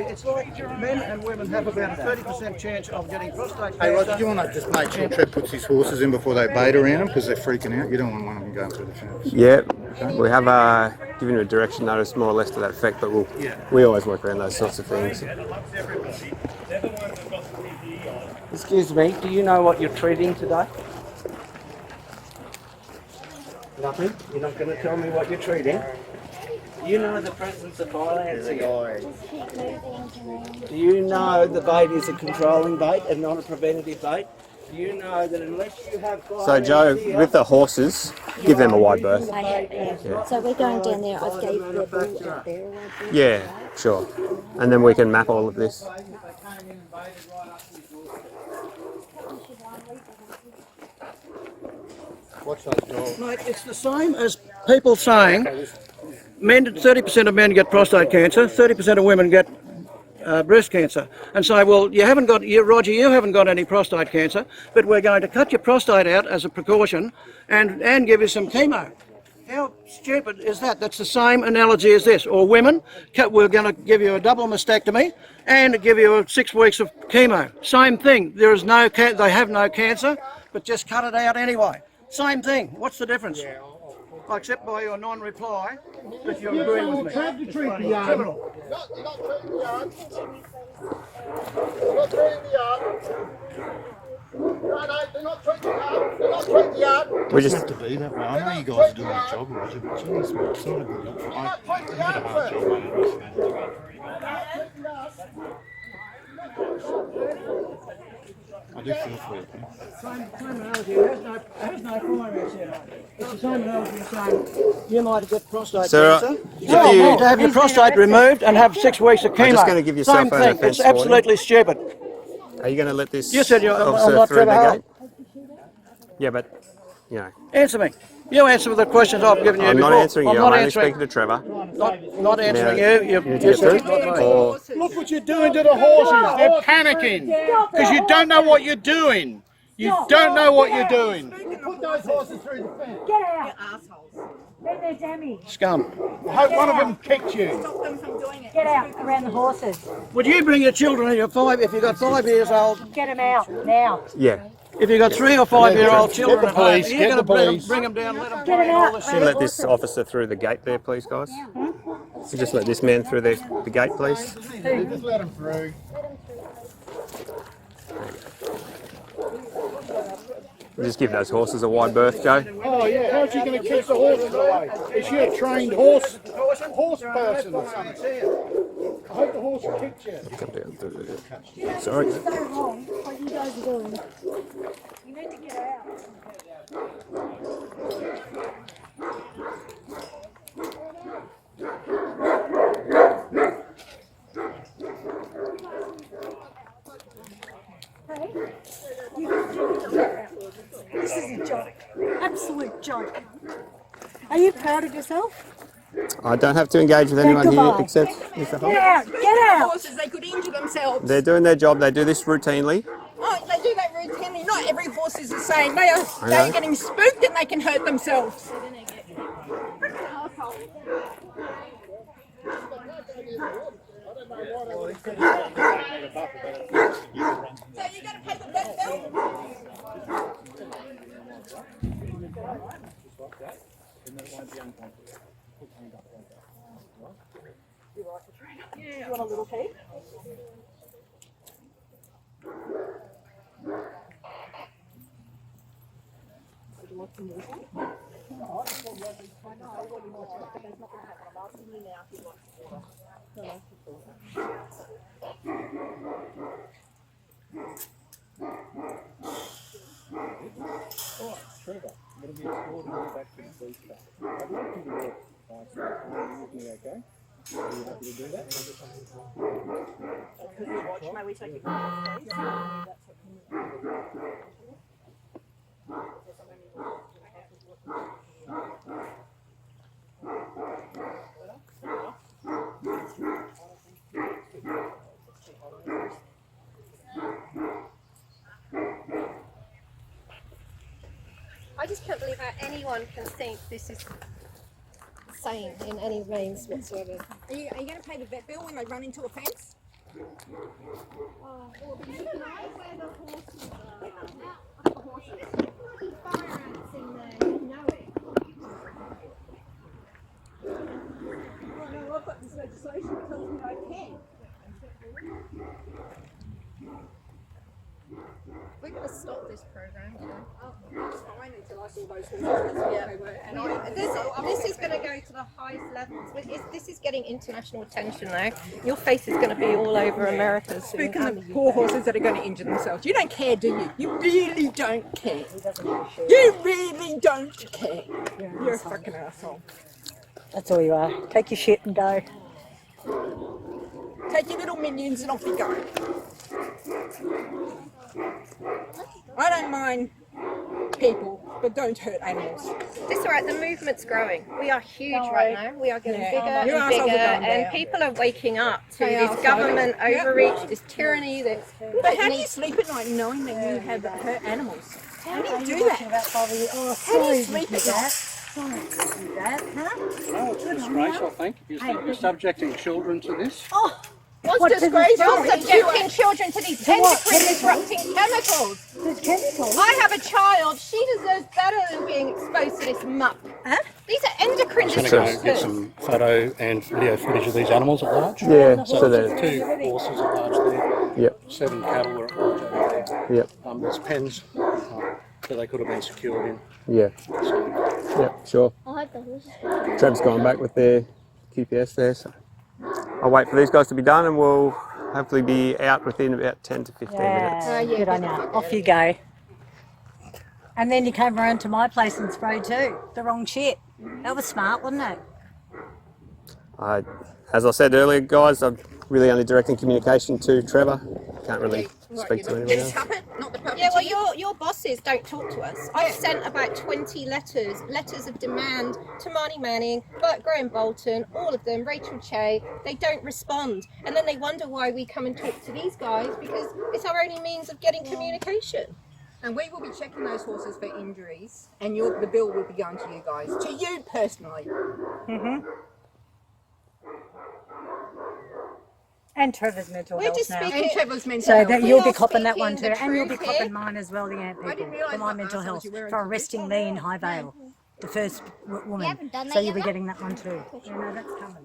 It's like men and women have about a 30% chance of getting prostate cancer. Hey Roger, do you want to just make sure Trev puts his horses in before they bait around them because they're freaking out? You don't want one of them going through the fence. Yeah, we have given you a direction notice more or less to that effect, but we always work around those sorts of things. Excuse me, do you know what you're treating today? Nothing? You're not going to tell me what you're treating? You know the presence of violence here. Do you know the bait is a controlling bait and not a preventative bait? Do you know that unless you have violence So Joe, with the horses, give them a wide berth. Yeah. So we're going down there. I gave the bull out there a wide berth. Yeah, sure. And then we can map all of this. Mate, it's the same as people saying 30% of men get prostate cancer, 30% of women get breast cancer, and say, well, Roger, you haven't got any prostate cancer, but we're going to cut your prostate out as a precaution and give you some chemo. How stupid is that? That's the same analogy as this. Or women, we're going to give you a double mastectomy and give you 6 weeks of chemo. Same thing. They have no cancer, but just cut it out anyway. Same thing. What's the difference? Except by your non-reply, that you're agreeing with me. It's bloody criminal. You're not treating the yard. You're not treating the yard. No, they're not treating the yard. They're not treating the yard. We just have to be that way. I know you guys are doing your job, Roger, but geez, man, it's not a good look. I had a hard job, I do feel for you. Same analogy. It has no crime here. It's the same analogy as saying you might get prostate cancer. You need to have your prostate removed and have 6 weeks of chemo. I'm just going to give yourself Same an thing. offence It's absolutely stupid. Are you going to let this You said I'm officer not through Trevor the Hall. gate? Yeah, but, you know. Answer me. You answer the questions I've given you I'm before. not answering you. I'm I'm not only answering. speaking to Trevor. Not answering Now, you. you get through? Or Look what you're doing to the horses. They're panicking because you don't know what you're doing. You don't know what you're doing. Put those horses through the fence. Get out. Assholes. They're damaged. Scum. I hope one of them kicked you. Stop them from doing it. Get out around the horses. Would you bring your children if you're 5 years old? Get them out now. Yeah. If you've got 3 or 5-year-old children the at home, police, you're get going to the police. bring them down, let them Get 'em play all out. this Can you let this officer through the gate there, please, guys? You just let this man through the gate, please. Just let them through. Just give those horses a wide berth, Joe. Oh yeah, how's she going to keep the horses away? Is she a trained horse person or something? I hope the horse kicked you. Come down through there. Sorry. So wrong. What you guys are doing. You need to get out. This is a joke. Absolute joke. Are you proud of yourself? I don't have to engage with anyone here except Mr. Get Holt. out! Get out! Horses, they could injure themselves. They're doing their job. They do this routinely. Oh, they do that routinely. Not every horse is the same. They're know. getting spooked and they can hurt themselves. So you got to pay the vet bill? You want a little tea? Trevor, I'm going to be escorting you back to the police car. I'd like you to work 5 seconds with me, okay? Are you happy to do that? May we take it? I just can't believe how anyone can think this is sane in any means whatsoever. Are you going to pay the vet bill when they run into a fence? No, I've got this legislation that tells me I can. We're going to stop this program. It's fine until I saw those horses. This is going to go to the highest levels. This is getting international attention now. Your face is going to be all over America soon. Spooking the poor horses that are going to injure themselves. You don't care, do you? You really don't care. You really don't care. You're a fucking asshole. That's all you are. Take your shit and go. Take your little minions and off you go. I don't mind people, but don't hurt animals. This right, the movement's growing. We are huge right now. We are getting bigger Your and assholes bigger, are going and down. people are waking up to They this are government slowly. overreach, this tyranny. That But how do you sleep at night knowing that you have hurt animals? How do you do that? How do you sleep at night? Sorry to do that, huh? No, it's a disgrace, I think. You're subjecting children to this. Oh, what's disgraceful? You're subjecting children to these endocrine disrupting chemicals. There's chemicals. I have a child. She deserves better than being exposed to this muck. Huh? These are endocrine I'm going to go disruptors. get some photo and video footage of these animals at large. Yeah, So so there's they're, 2 horses at large there. yep, 7 cattle are at large over there. yep, There's pens that they could have been secured in. yeah, So, yep, sure. Trev's gone back with their QPS there, so I'll wait for these guys to be done and we'll hopefully be out within about 10 to 15 minutes. Yeah, good on you. Off you go. And then you came around to my place and sprayed too. The wrong shit. That was smart, wasn't it? As I said earlier, guys, I'm really only directing communication to Trevor. Can't really speak to anyone else. Yeah, well, your bosses don't talk to us. I've sent about 20 letters of demand to Marnie Manning, Bert Graham Bolton, all of them, Rachel Che. They don't respond. And then they wonder why we come and talk to these guys, because it's our only means of getting communication. And we will be checking those horses for injuries, and the bill will be going to you guys, to you personally. And Trevor's mental We're health just now. speaking. And Trevor's mental So health. that We you'll be are copping that one too, speaking the and you'll be truth copping here. mine as well, the ant I didn't people, realise for my what mental arseholes health, you were for into this. arresting me in High Vale, the first woman. haven't done So that you'll be yet, getting that one too. Yeah, no, that's coming.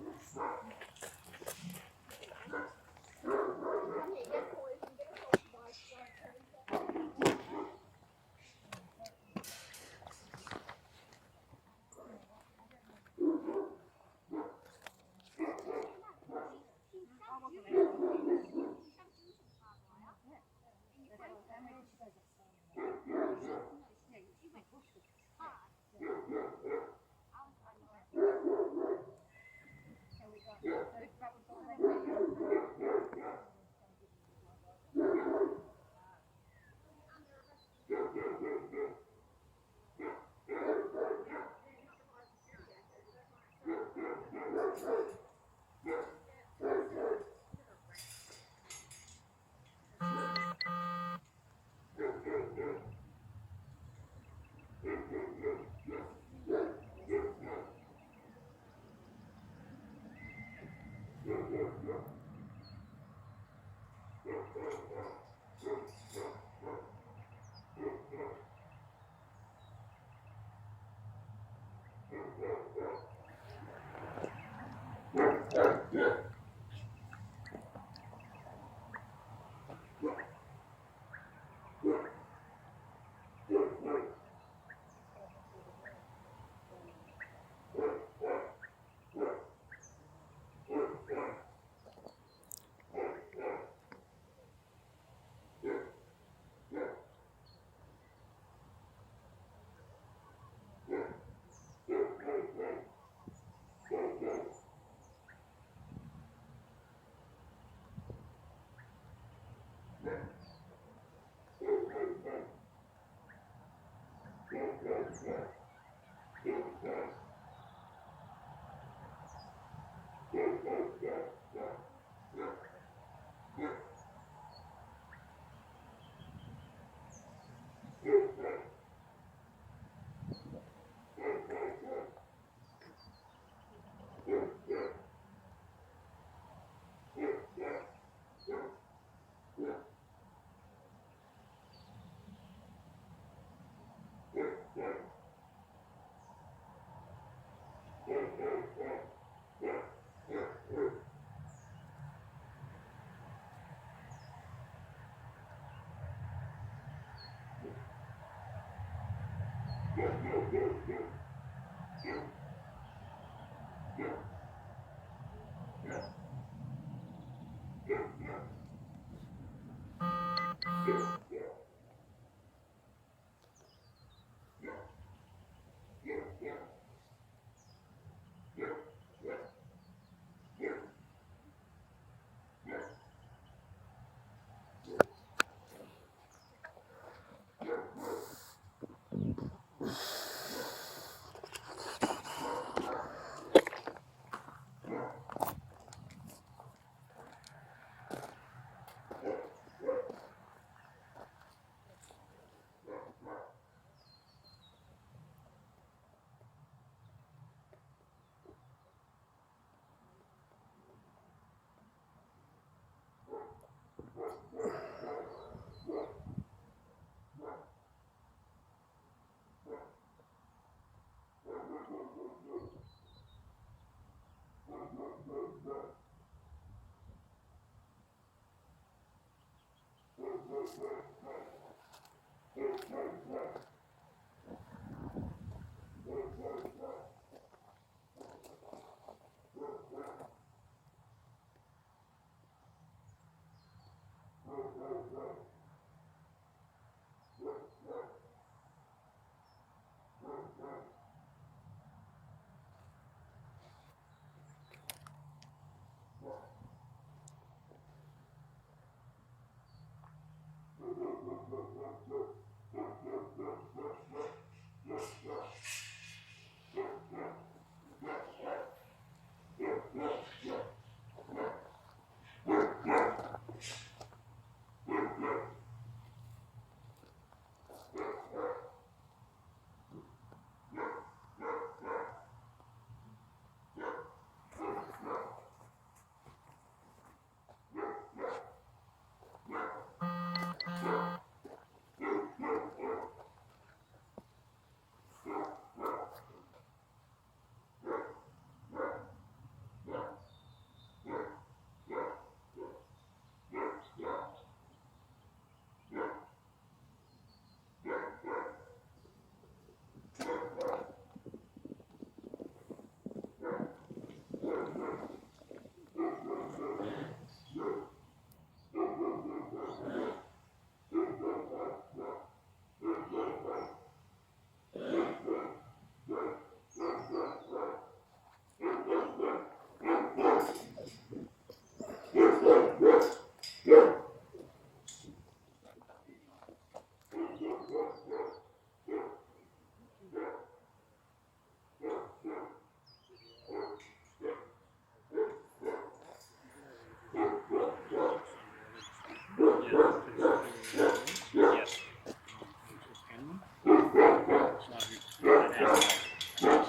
So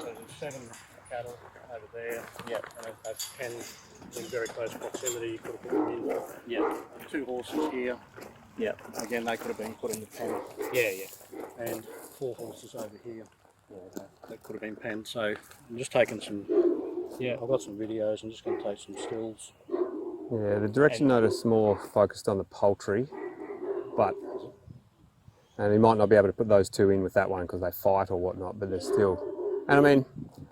there's 7 cattle over there. Yep. And they've 10 in very close proximity. You could have put them in. Yep. 2 horses here. Yep. Again, they could have been put in the pen. Yeah, yeah. And 4 horses over here. Yeah, that could have been penned. So I'm just taking some. Yeah, I've got some videos. I'm just going to take some stills. Yeah, the direction notice more focused on the poultry, and he might not be able to put those 2 in with that one because they fight or whatnot, but they're still, and I mean,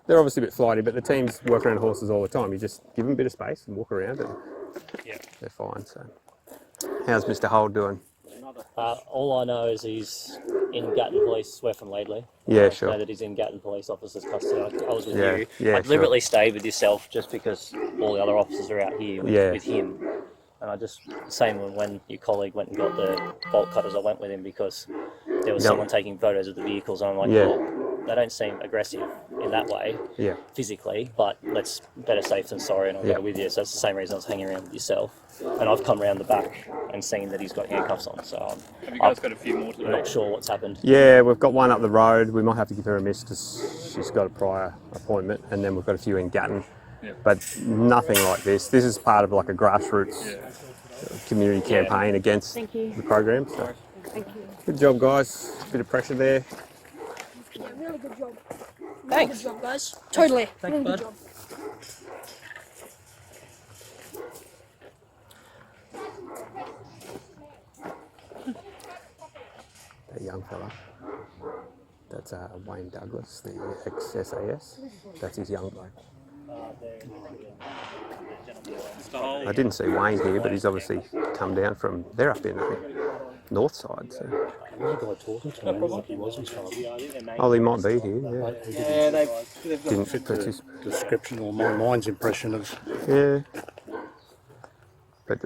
they're obviously a bit flighty, but the teams work around horses all the time. You just give them a bit of space and walk around and they're fine. So, how's Mr. Holt doing? All I know is he's in Gatton Police. We're from Laidley. Yeah, sure. I know that he's in Gatton Police officers' custody. I was with you. Yeah, I deliberately stayed with yourself just because all the other officers are out here with him. And I just, same when your colleague went and got the bolt cutters, I went with him because there was someone taking photos of the vehicles. And I'm like, well, they don't seem aggressive in that way, physically, but let's better safe than sorry, and I'll go with you. So that's the same reason I was hanging around with yourself. And I've come around the back and seen that he's got handcuffs on. So have you guys got a few more today? I'm not sure what's happened. Yeah, we've got one up the road. We might have to give her a miss because she's got a prior appointment, and then we've got a few in Gatton. But nothing like this. This is part of like a grassroots community campaign against the program. So. Thank you. Good job, guys. Bit of pressure there. Yeah, really good job. Thanks. Good job, guys. Totally. Thanks, really bud. good job. That young fella. That's Wayne Douglas, the ex-SAS. That's his young bloke. I didn't see Wayne here, but he's obviously come down from, they're up in the north side. So. There was a guy talking to him like he wasn't told. Oh, he might be here, Yeah, they've Didn't fit put the his description or mine's impression of. Yeah. But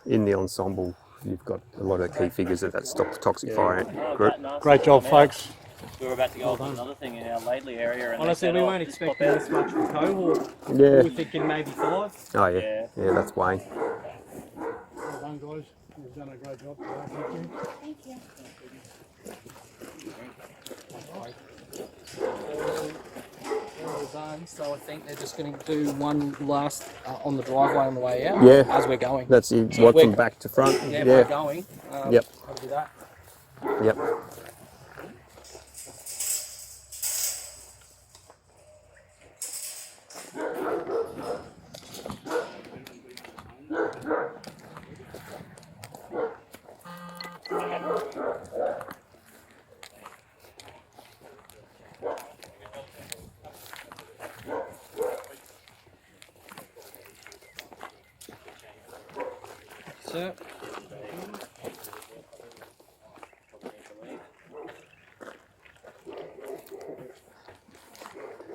in the ensemble, you've got a lot of the key figures of that Stop Toxic Fire group. Great job, folks. We were about to go off to another thing in our Laidley area. And Honestly, we weren't expecting this much from cohort. Yeah. We were thinking maybe 5. Oh, yeah. Yeah, that's Wayne. Well done, guys. You've done a great job today. Thank you. Well done. So I think they're just going to do one last on the driveway on the way out. Yeah. As we're going. That's it. What, from back to front? Yeah, we're going. Yep. I'll do that. Yep. Sir.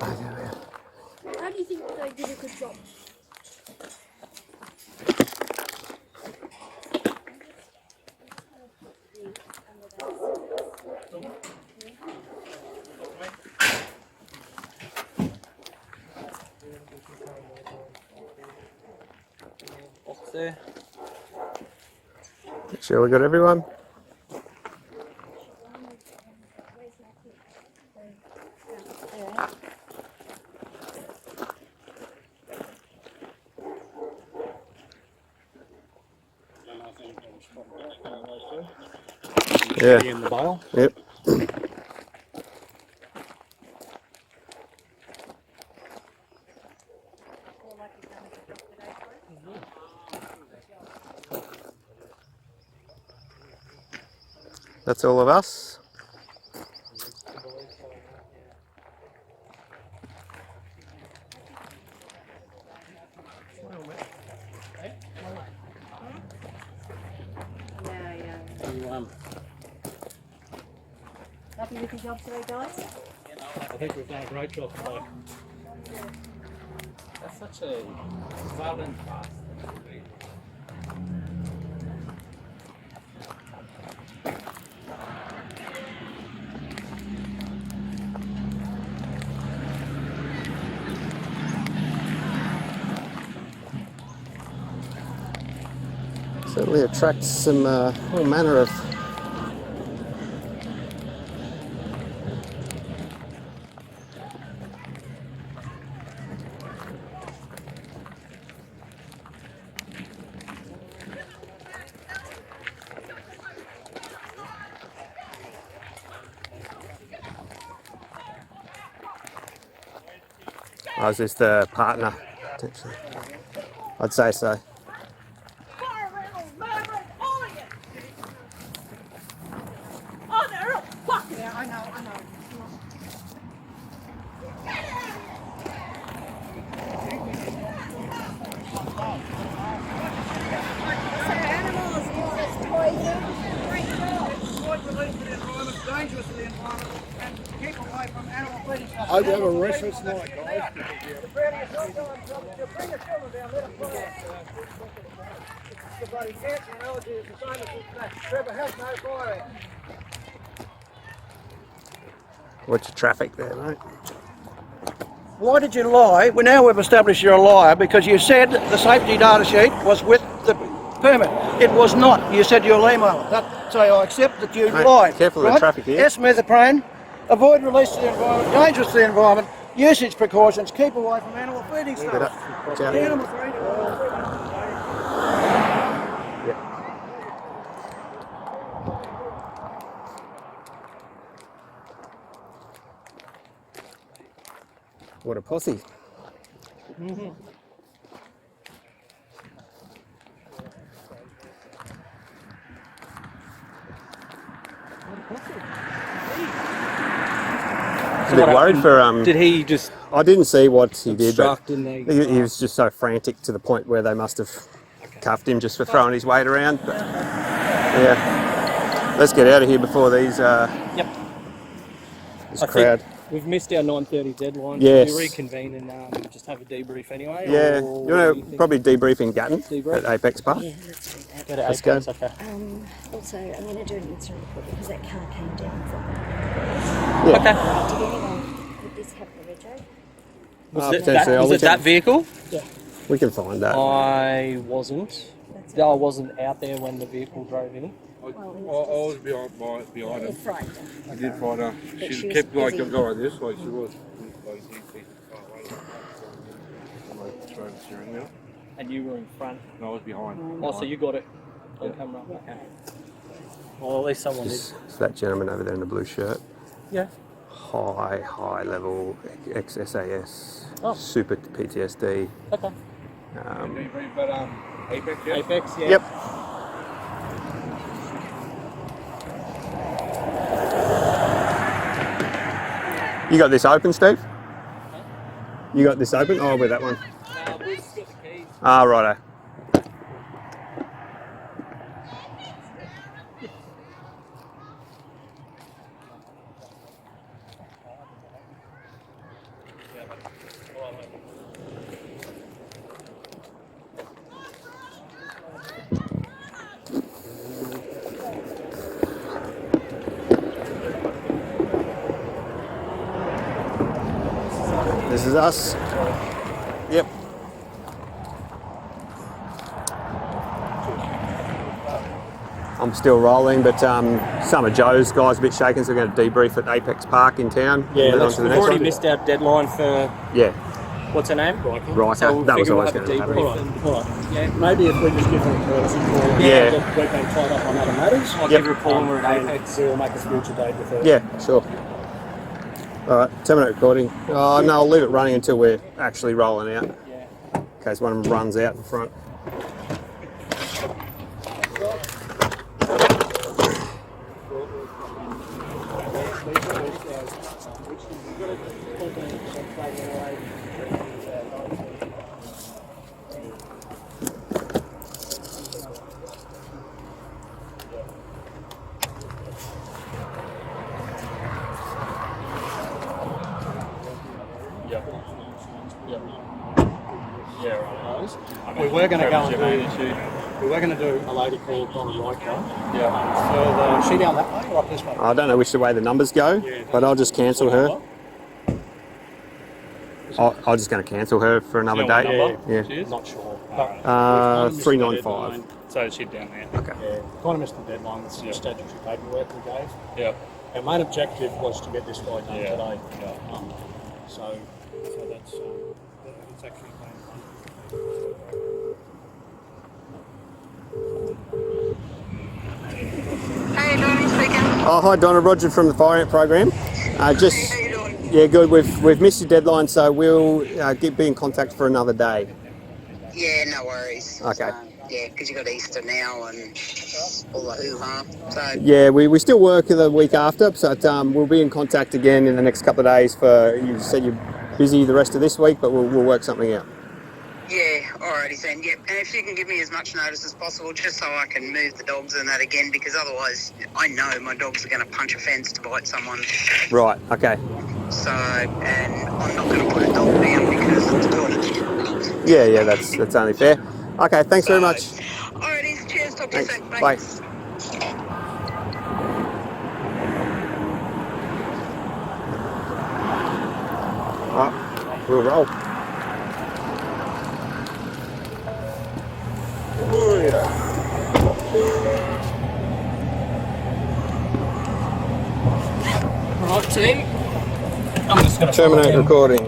How do you think they did a good job? Box there. Sure, we got everyone? Yeah. In the bale. Yep. That's all of us. Happy with your job today, guys? I think we've done a great job today. That's such a violent fast. Certainly attracts some all manner of I was just the partner, potentially. I'd say so. Yeah, I know. Dangerous to the environment and keep away from animal feeding stuff. I hope you have a restless night, guys. Bring your children down, let them play. The bloody cancer analogy is the same as that. Trevor has no fire. Watch your traffic there, mate. Why did you lie? Well, now we've established you're a liar because you said the safety data sheet was with the permit. It was not. You said you'll email it. So I accept that you lied. Careful of the traffic here. S-methoprene, avoid release to the environment, dangerous to the environment, usage precautions, keep away from animal feeding stuff. The animals are eating animal feeding. What a posse. A bit worried for Did he just? I didn't see what he did, but didn't he? he was just so frantic to the point where they must have cuffed him just for throwing his weight around. But yeah, let's get out of here before these. This crowd. We've missed our 9:30 deadline. Yes. Should we reconvene and just have a debrief anyway? Yeah, or you want to probably debrief in Gatton Debrief? at Apex Park. Yeah, let's do that. Go to Let's Apex, go. okay. Also, I'm going to do an incident report because that car came down from Yeah. Okay. Did anyone, would this have the rego? Was potentially, I'll it look that at- vehicle? Yeah. We can find that. I wasn't. I wasn't out there when the vehicle drove in. I was behind her. Frightened her. I did find her. But She she was kept like busy. going this way. She was. Throwing the steering wheel. And you were in front. No, I was behind. Oh, so you got it on camera. Okay. Well, at least someone did. It's that gentleman over there in the blue shirt. Yeah. High level ex-SAS, Oh. super PTSD. Okay. But Apex, yeah? Apex, yeah. Yep. You got this open, Steve? You got this open? Oh, with that one. We've got the keys. Ah, righto. This is us. Yep. I'm still rolling, but some of Joe's guys are a bit shaken, so we're going to debrief at Apex Park in town. Yeah, Move on to the we've next already one. missed our deadline for, Yeah, what's her name? Riker. So we'll That was figure we'll always have a going to debrief. happen. And, All right. yeah. Maybe if we just give them a courtesy call. Yeah. Look, we've been tied up on other matters. I'll give her a call when we're at and Apex. We'll make a future date with her. Yeah, sure. All right, 10-minute recording. Oh, no, I'll leave it running until we're actually rolling out. Yeah. In case one of them runs out in front. We were going to go and do a lady called Donna Riker. Yeah. Is she down that way or up this way? I don't know which way the numbers go, but I'll just cancel her. I'm just going to cancel her for another date. Yeah. Not sure. 395. So the shed down there. Okay. Yeah, kind of missed the deadline with some statutory paperwork we gave. Yeah. Our main objective was to get this guy done Yeah. today. So that's actually going Hey, Donnie speaking. Oh, hi Donna, Roger from the Fire Ant program. Just How you doing? yeah, good. We've missed your deadline, so we'll be in contact for another day. Yeah, no worries. Okay. Yeah, because you got Easter now and all the hoo-ha. So Yeah, we still work the week after, so we'll be in contact again in the next couple of days. You said you're busy the rest of this week, but we'll work something out. yeah, alrighty then. Yep, and if you can give me as much notice as possible, just so I can move the dogs and that again, because otherwise I know my dogs are going to punch a fence to bite someone. Right. Okay. So, and I'm not going to put a dog down because it's good. Yeah, that's only fair. Okay, thanks very much. Alrighty, cheers. Talk to you Thanks. soon. Bye. We'll roll. Right, team. I'm just going to Terminate recording.